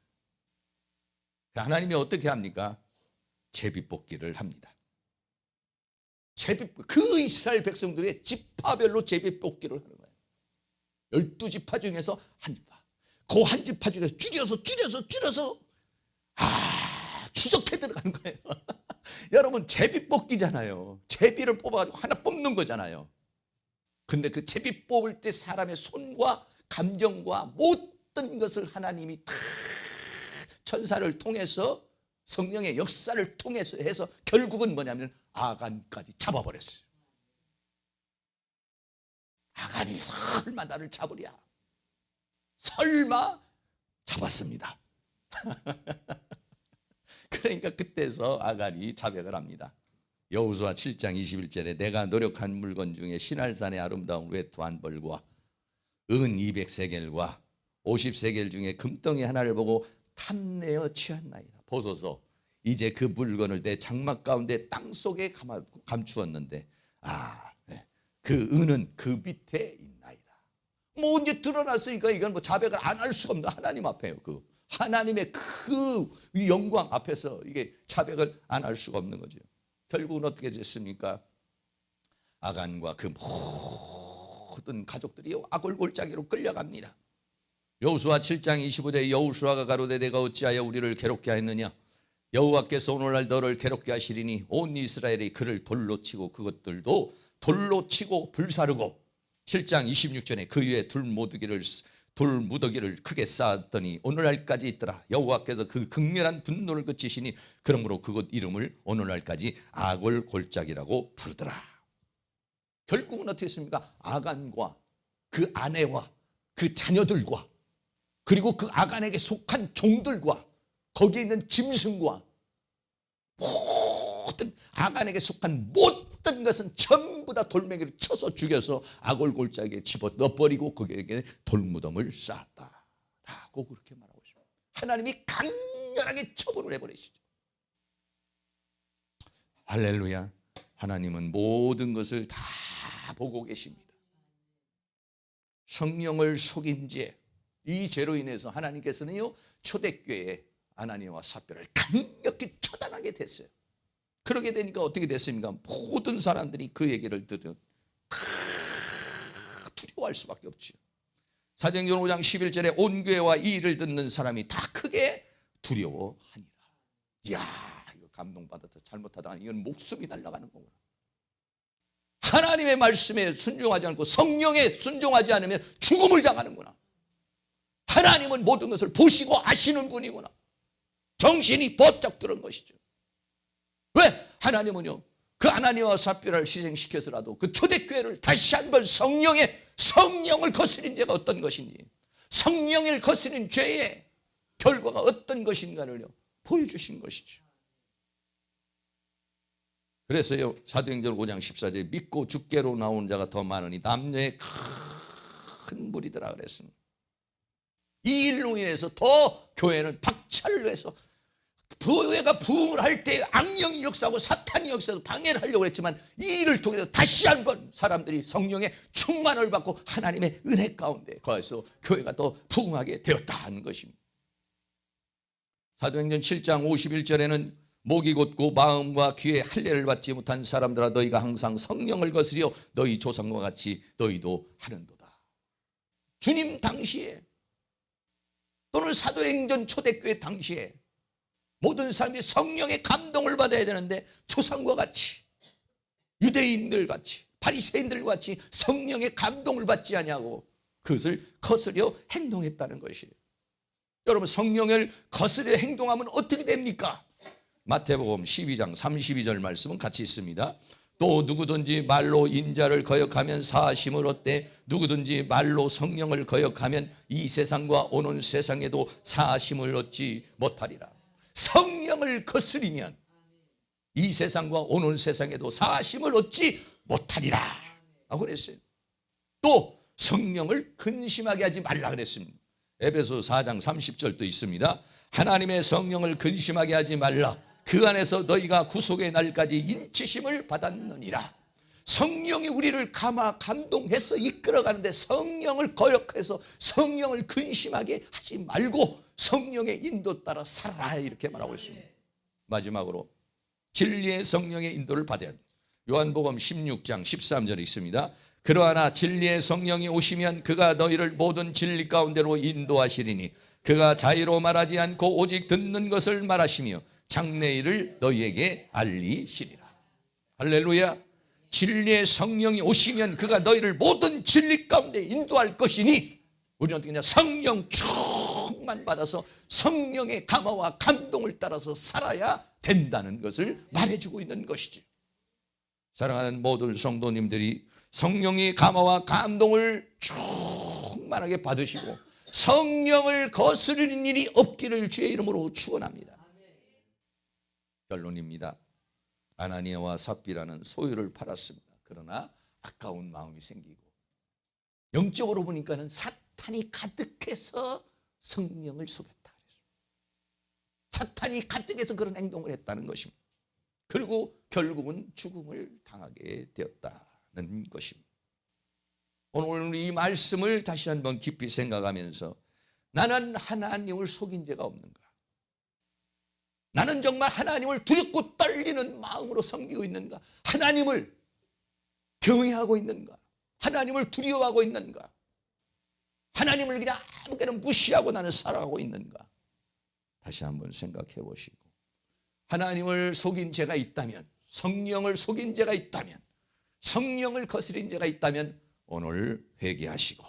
하나님이 어떻게 합니까? 제비뽑기를 합니다. 그 이스라엘 백성들의 지파별로 제비뽑기를 하는 거예요. 12지파 중에서 한 지파, 그 한 지파 중에서 줄여서 추적해 들어가는 거예요. 여러분, 제비뽑기잖아요. 제비를 뽑아가지고 하나 뽑는 거잖아요. 근데 그 제비 뽑을 때 사람의 손과 감정과 모든 것을 하나님이 다 천사를 통해서 성령의 역사를 통해서 해서 결국은 뭐냐면 아간까지 잡아버렸어요. 아간이 설마 나를 잡으랴. 설마 잡았습니다. 그러니까 그때서 아간이 자백을 합니다. 여호수아 7장 21절에 내가 노력한 물건 중에 시날산의 아름다운 외투 한 벌과 은 200세겔과 50세겔 중에 금덩이 하나를 보고 탐내어 취한나이다. 보소서, 이제 그 물건을 내 장막 가운데 땅속에 감추었는데 그 은은 그 밑에 있나이다. 뭐 이제 드러났으니까 이건 뭐 자백을 안 할 수가 없는 하나님 앞에요. 그 하나님의 그 영광 앞에서 이게 자백을 안 할 수가 없는 거죠. 결국은 어떻게 됐습니까? 아간과 그 모든 가족들이 아골골짜기로 끌려갑니다. 여호수아 7장 25절에 여호수아가 가로되 내가 어찌하여 우리를 괴롭게 하였느냐? 여호와께서 오늘날 너를 괴롭게 하시리니 온 이스라엘이 그를 돌로 치고 그것들도 돌로 치고 불사르고 7장 26절에 그 위에 돌무더기를 크게 쌓았더니 오늘날까지 있더라. 여호와께서 그 극렬한 분노를 그치시니 그러므로 그곳 이름을 오늘날까지 아골골짜기라고 부르더라. 결국은 어떻게 했습니까? 아간과 그 아내와 그 자녀들과 그리고 그 아간에게 속한 종들과 거기에 있는 짐승과 모든 아간에게 속한 모든 것은 전부 다 돌멩이를 쳐서 죽여서 아골골짜기에 집어넣어버리고 거기에게 돌무덤을 쌓았다라고 그렇게 말하고 있습니다. 하나님이 강렬하게 처벌을 해버리시죠. 할렐루야. 하나님은 모든 것을 다 보고 계십니다. 성령을 속인 죄, 이 죄로 인해서 하나님께서는요 초대교회에 아나니아와 삽비라를 강력히 처단하게 됐어요. 그러게 되니까 어떻게 됐습니까? 모든 사람들이 그 얘기를 듣은 두려워할 수밖에 없죠. 사도행전 5장 11절에 온 교회와 이 일을 듣는 사람이 다 크게 두려워하니라. 이야, 이거 감동받아서 잘못하다가 이건 목숨이 날아가는 거구나. 하나님의 말씀에 순종하지 않고 성령에 순종하지 않으면 죽음을 당하는구나. 하나님은 모든 것을 보시고 아시는 분이구나. 정신이 번쩍 들은 것이죠. 왜? 하나님은요 그 아나니아와 삽비라를 희생시켜서라도 그 초대교회를 다시 한번 성령을 거스린 죄가 어떤 것인지, 성령을 거스린 죄의 결과가 어떤 것인가를 보여주신 것이죠. 그래서요 사도행전 5장 14절에 믿고 주께로 나온 자가 더 많으니 남녀의 큰 무리더라 그랬습니다. 이 일로 인해서 더 교회는 박차를 해서 교회가 부흥을 할 때 악령이 역사하고 사탄이 역사해서 방해를 하려고 했지만 이 일을 통해서 다시 한번 사람들이 성령의 충만을 받고 하나님의 은혜 가운데 거기서 교회가 더 부흥하게 되었다 하는 것입니다. 사도행전 7장 51절에는 목이 곧고 마음과 귀에 할례를 받지 못한 사람들아 너희가 항상 성령을 거스려 너희 조상과 같이 너희도 하는도다. 주님 당시에 또는 사도행전 초대교회 당시에 모든 사람들이 성령의 감동을 받아야 되는데 초상과 같이, 유대인들 같이, 바리새인들 같이 성령의 감동을 받지 아니하고 그것을 거스려 행동했다는 것이에요. 여러분, 성령을 거스려 행동하면 어떻게 됩니까? 마태복음 12장 32절 말씀은 같이 있습니다. 또 누구든지 말로 인자를 거역하면 사하심을 얻되 누구든지 말로 성령을 거역하면 이 세상과 오는 세상에도 사하심을 얻지 못하리라. 성령을 거스리면 이 세상과 오는 세상에도 사하심을 얻지 못하리라 라고 그랬어요. 또 성령을 근심하게 하지 말라 그랬습니다. 에베소 4장 30절도 있습니다. 하나님의 성령을 근심하게 하지 말라. 그 안에서 너희가 구속의 날까지 인치심을 받았느니라. 성령이 우리를 감동해서 이끌어가는데 성령을 거역해서 성령을 근심하게 하지 말고 성령의 인도 따라 살아라, 이렇게 말하고 있습니다. 마지막으로 진리의 성령의 인도를 받아야 합니다. 요한복음 16장 13절에 있습니다. 그러나 진리의 성령이 오시면 그가 너희를 모든 진리 가운데로 인도하시리니 그가 자의로 말하지 않고 오직 듣는 것을 말하시며 장래일을 너희에게 알리시리라. 할렐루야. 진리의 성령이 오시면 그가 너희를 모든 진리 가운데 인도할 것이니 우리는 어떻게 하냐, 성령 충만 받아서 성령의 감화와 감동을 따라서 살아야 된다는 것을 말해주고 있는 것이지. 사랑하는 모든 성도님들이 성령의 감화와 감동을 충만하게 받으시고 성령을 거스르는 일이 없기를 주의 이름으로 축원합니다. 결론입니다. 아나니아와 삽비라는 소유를 팔았습니다. 그러나 아까운 마음이 생기고 영적으로 보니까는 사탄이 가득해서 성령을 속였다. 사탄이 가득해서 그런 행동을 했다는 것입니다. 그리고 결국은 죽음을 당하게 되었다는 것입니다. 오늘 이 말씀을 다시 한번 깊이 생각하면서 나는 하나님을 속인 죄가 없는가? 나는 정말 하나님을 두렵고 떨리는 마음으로 섬기고 있는가? 하나님을 경외하고 있는가? 하나님을 두려워하고 있는가? 하나님을 그냥 아무렇게나 무시하고 나는 살아가고 있는가? 다시 한번 생각해 보시고, 하나님을 속인 죄가 있다면, 성령을 속인 죄가 있다면, 성령을 거스린 죄가 있다면 오늘 회개하시고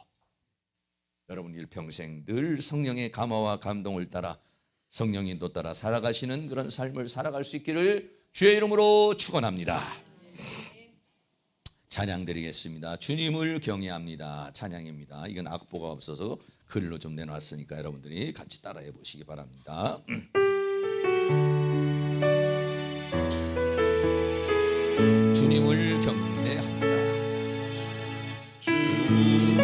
여러분 일평생 늘 성령의 감화와 감동을 따라 성령 인도 따라 살아가시는 그런 삶을 살아갈 수 있기를 주의 이름으로 축원합니다. 찬양 드리겠습니다. 주님을 경외합니다. 찬양입니다. 이건 악보가 없어서 글로 좀 내놨으니까 여러분들이 같이 따라해 보시기 바랍니다. 주님을 경외합니다. 주님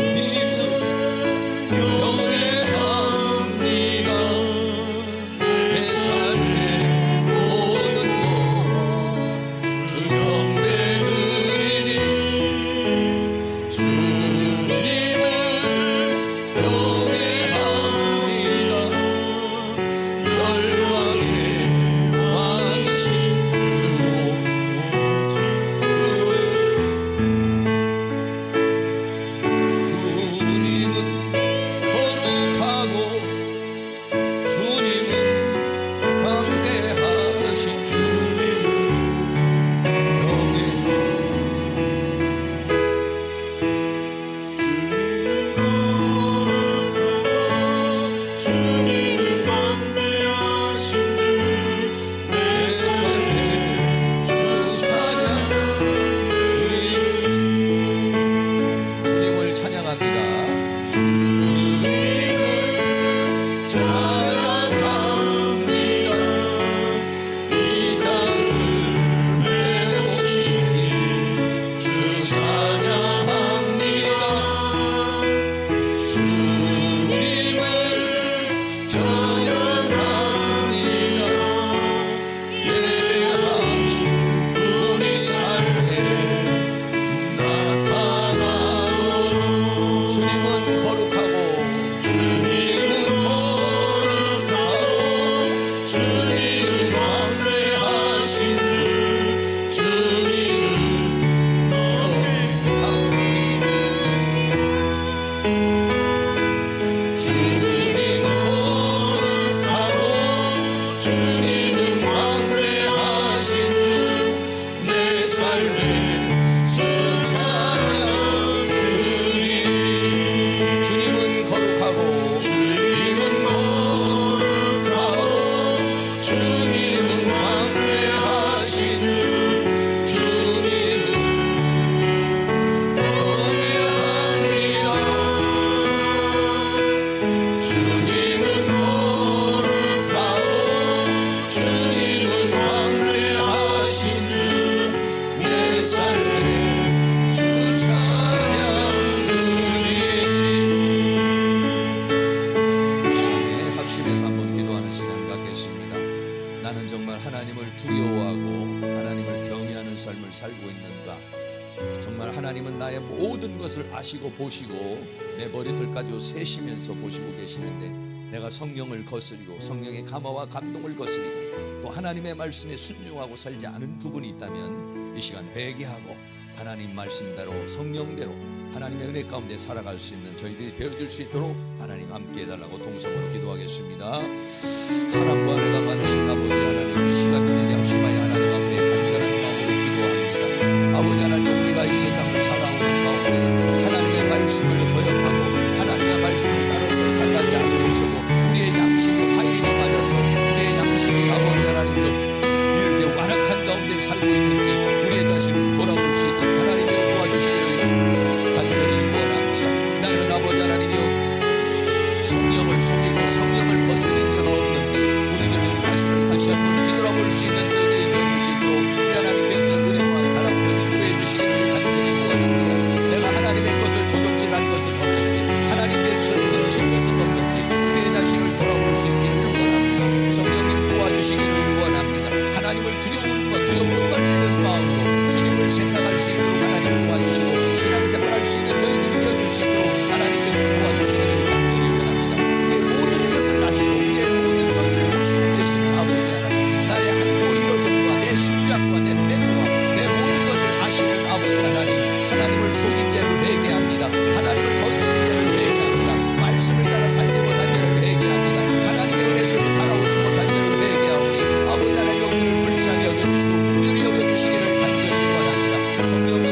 나는 정말 하나님을 두려워하고 하나님을 경외하는 삶을 살고 있는가? 정말 하나님은 나의 모든 것을 아시고 보시고 내 머리털까지 세시면서 보시고 계시는데 내가 성령을 거스리고 성령의 감화와 감동을 거스리고 또 하나님의 말씀에 순종하고 살지 않은 부분이 있다면 이 시간 회개하고 하나님 말씀대로 성령대로 하나님의 은혜 가운데 살아갈 수 있는 저희들이 되어줄 수 있도록 하나님 함께 해달라고 동성으로 기도하겠습니다. 사랑과 은혜가 많으신 아버지 하나님, 이 시간 우리에게 합심하여 하나님 앞에 간절한 마음으로 기도합니다. 아버지 하나님, 우리가 이 세상을 살아오는 가운데 하나님의 말씀을 거역하고 하나님의 말씀을 따라서 살라지 않으면서도 우리의 양심이 화인이 맞아서 우리의 양심이 아버지 하나님 이렇게 완악한 가운데 살고 있는데 우리의 자신을 돌아볼 수 있도록 하나님이 도와주시기를 간절히 원합니다. 나는 아버지 하나님이여 성령을 속이고 성령을 거스린 적 없는데 우리는 다시 한번 뒤돌아볼 수 있는 은혜를 주시도록 하나님께서 은혜와 사랑을 인도해 주시기를 간절히 원합니다. 내가 하나님의 것을 도적질한 것은 없는지 하나님께서 그르친 것은 없는지 우리의 자신을 돌아볼 수 있기를 원합니다. 성령님 도와주시기를 원합니다. 하나님을 두렵고 떨리는 마음으로 주님을 생각할 수 있도록 하나님 도와주시고 신앙생활할 수 있는 저희들이 되어줄 수 있도록 하나님께서 도와주시기를 간절히 원합니다. 우리의 모든 것을 아시고 우리의 모든 것을 보시고 계신 아버지 하나님, 나의 한도 일어섬과 내 심장과 내 태도와 내 모든 것을 아시는 아버지 하나님, 하나님을 속인 죄를 회개합니다. 하나님을 거스린 죄를 회개합니다. 말씀을 따라 살지 못한 죄를 회개합니다. 하나님의 은혜 속에 살아오지 못한 죄를 회개하오니 아버지 하나님 우리를 불쌍히 여겨주시고 긍휼히 여겨주시기를 간절히 원합니다. 성령님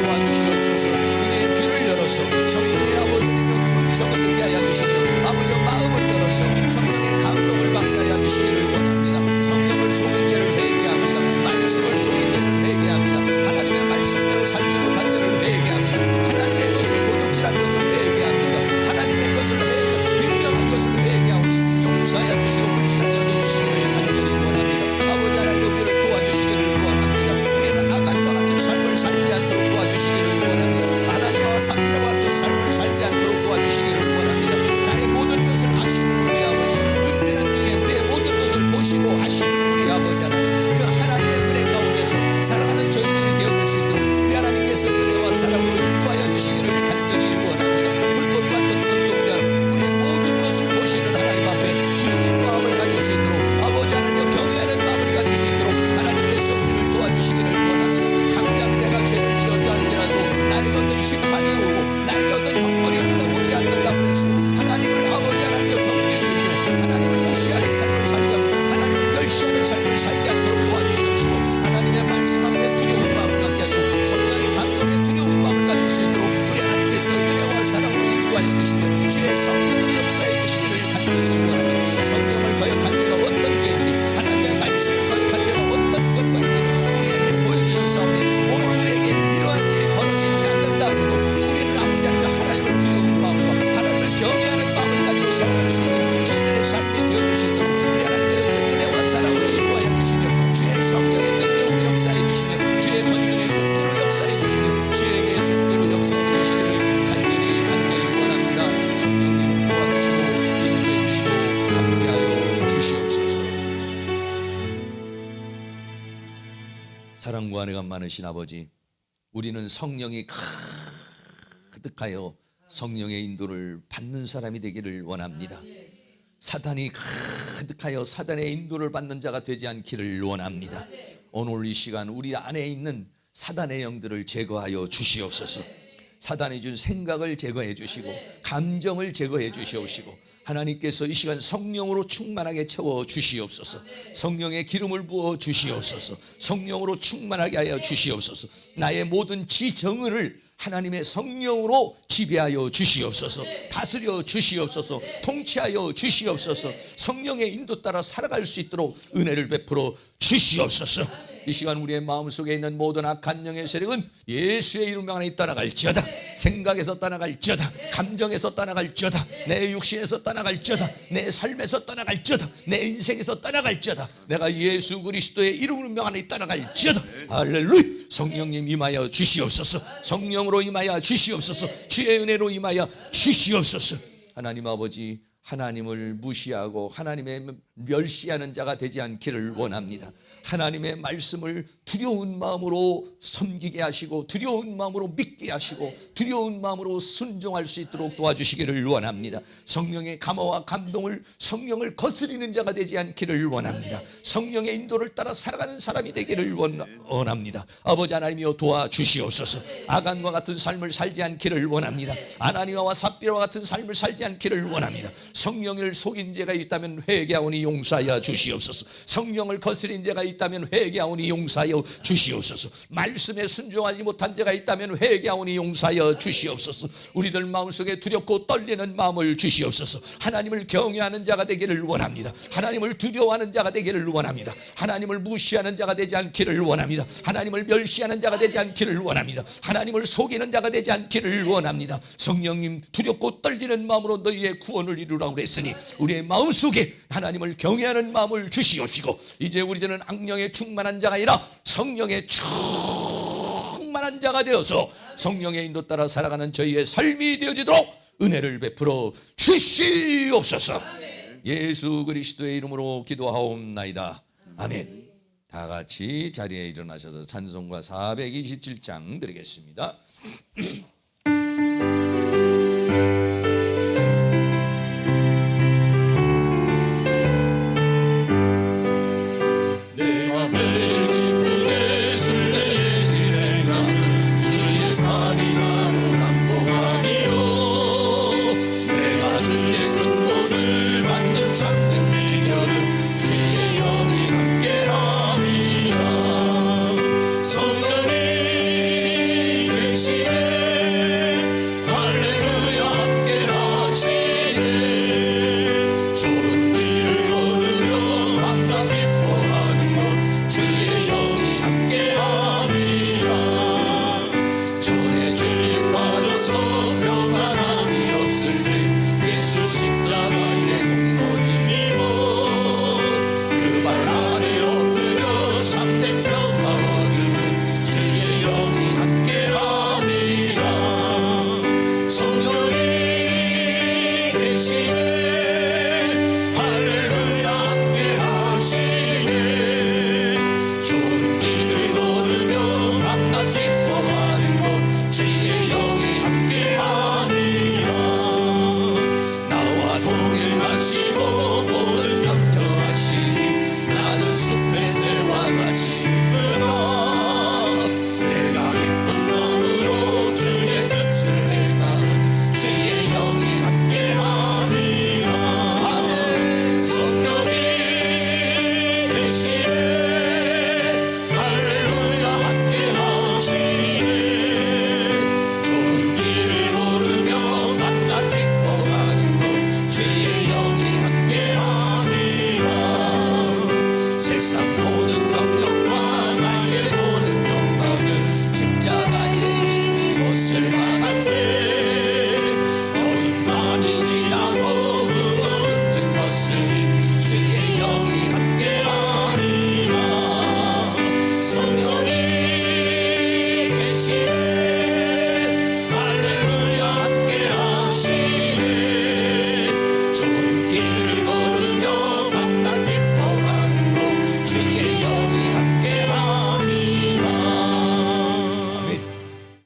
도와주시옵소서. 우리의 귀를 열어서 성령의 아버지님의 음성을 듣게 하여 주시고 아버지 마음을 열어서 성령의 감동을 받게 하여 주시기를 원합니다. 성령을 속인 죄를 회개합니다. 말씀을 속인 죄를 회개합니다. 하나님의 말씀대로 살지 못한 죄를 회개합니다. 하나님의 것을 도둑질한 것을 회개합니다. 하나님의 것을 분명한 것을 회개하오니 용서하여 주시고 불쌍히 여겨주시기를 간절히 원합니다. 아버지 하나님 우리를 도와주시기를 원합니다. 우리는 아간과 같은 삶을 살지 않도록 도와주시기를 원합니다. 하나님과 삽비라와 같은 삶을 살지 않도록 도와주시기를 원합니다. 나의 모든 것을 아시는 우리 아버지, 은혜는 중에 우리의 모든 것을 보시고 아시는 우리 아버지 하나님, 그 하나님의 은혜 가운데서 살아가는 저희들이 되어줄 수 있도록 우리 하나님께서 은혜와 사랑으로 인도하여 주시기를 간절히 원합니다. 불꽃 같은 눈동자로 우리의 모든 것을 보시는 하나님 앞에 주님의 마음을 가질 수 있도록 아버지 하나님 경외하는 마음을 가질 수 있도록 하나님께서 우리를 도와주시기를 원합니다. 당장 내가 죄를 지었다 할지라도 나에게 어떤 심판이 오고 나에게 어떤 형벌이 오지 않는다고 해서 하나님을 아버지 하나님의 경외를 여기고 하나님을 멸시하는 삶을 살게 하고 하나님을 멸시하는 삶을 살게 하도록 도와주시옵시고 하나님의 말씀 앞에 두려운 마음을 갖게 하고 성령의 감동에 두려운 마음을 가질 수 있도록 우리 하나님께서 은혜와 사랑으로 인도하여 주시며 주의 성령으로 역사해 주시기를 간절히 원합니다. 성령을 거역한 죄가 어떤 죄인지 하나님의 말씀을 거역한 죄가 어떤 것인지 우리에게 보여주셨사오니 오늘 우리에게 이러한 일이 벌어지지 않는다 해도 우리는 아버지 하나님을 두려운 마음과 하나님을 경외하는 마음을 가지고 살아갈 수 있는 저희들의 삶이 되어줄 수 있도록 우리 하나님의 큰 은혜와 사랑으로 인도하여 주시며 주의 성령의 능력으로 역사해 주시며 주의 권능의 속도로 역사해 주시며 주의 계속대로 역사해 주시기를 간절히 원합니다. 성령님 도와주시고 인도해 주시고 함께하여 주시옵소서. 사랑과 은혜가 많으신 아버지, 우리는 성령이 가득하여 성령의 인도를 받는 사람이 되기를 원합니다. 사탄이 가득하여 사단의 인도를 받는 자가 되지 않기를 원합니다. 오늘 이 시간 우리 안에 있는 사단의 영들을 제거하여 주시옵소서. 사단이 준 생각을 제거해 주시고 감정을 제거해 주시옵시고 하나님께서 이 시간 성령으로 충만하게 채워 주시옵소서. 성령의 기름을 부어 주시옵소서. 성령으로 충만하게 하여 주시옵소서. 나의 모든 지정을 하나님의 성령으로 지배하여 주시옵소서. 다스려 주시옵소서. 통치하여 주시옵소서. 성령의 인도 따라 살아갈 수 있도록 은혜를 베풀어 주시옵소서. 이 시간 우리의 마음속에 있는 모든 악한 영의 세력은 예수의 이름 안에 떠나갈지어다. 생각에서 떠나갈지어다. 감정에서 떠나갈지어다. 내 육신에서 떠나갈지어다. 내 삶에서 떠나갈지어다. 내 인생에서 떠나갈지어다. 내가 예수 그리스도의 이름으로 명하니 떠나갈지어다. 할렐루야. 성령님 임하여 주시옵소서. 성령으로 임하여 주시옵소서. 주의 은혜로 임하여 주시옵소서. 하나님 아버지, 하나님을 무시하고 하나님의 멸시하는 자가 되지 않기를 원합니다. 하나님의 말씀을 두려운 마음으로 섬기게 하시고 두려운 마음으로 믿게 하시고 두려운 마음으로 순종할 수 있도록 도와주시기를 원합니다. 성령의 감화와 감동을 성령을 거스리는 자가 되지 않기를 원합니다. 성령의 인도를 따라 살아가는 사람이 되기를 원합니다. 아버지 하나님이여 도와주시옵소서. 아간과 같은 삶을 살지 않기를 원합니다. 아나니아와 삽비라와 같은 삶을 살지 않기를 원합니다. 성령을 속인 죄가 있다면 회개하오니 용서하여 주시옵소서. 성령을 거스린 죄가 있다면 회개하오니 용서하여 주시옵소서. 말씀에 순종하지 못한 죄가 있다면 회개하오니 용서하여 주시옵소서. 우리들 마음속에 두렵고 떨리는 마음을 주시옵소서. 하나님을 경외하는 자가 되기를 원합니다. 하나님을 두려워하는 자가 되기를 원합니다. 하나님을 무시하는 자가 되지 않기를 원합니다. 하나님을 멸시하는 자가 되지 않기를 원합니다. 하나님을 속이는 자가 되지 않기를 원합니다. 성령님, 두렵고 떨리는 마음으로 너희의 구원을 이루라고 그랬으니 우리의 마음속에 하나님을 경외하는 마음을 주시옵시고 이제 우리들은 악령에 충만한 자가 아니라 성령에 충만한 자가 되어서 성령의 인도 따라 살아가는 저희의 삶이 되어지도록 은혜를 베풀어 주시옵소서. 예수 그리스도의 이름으로 기도하옵나이다. 아멘. 다 같이 자리에 일어나셔서 찬송가 427장 드리겠습니다.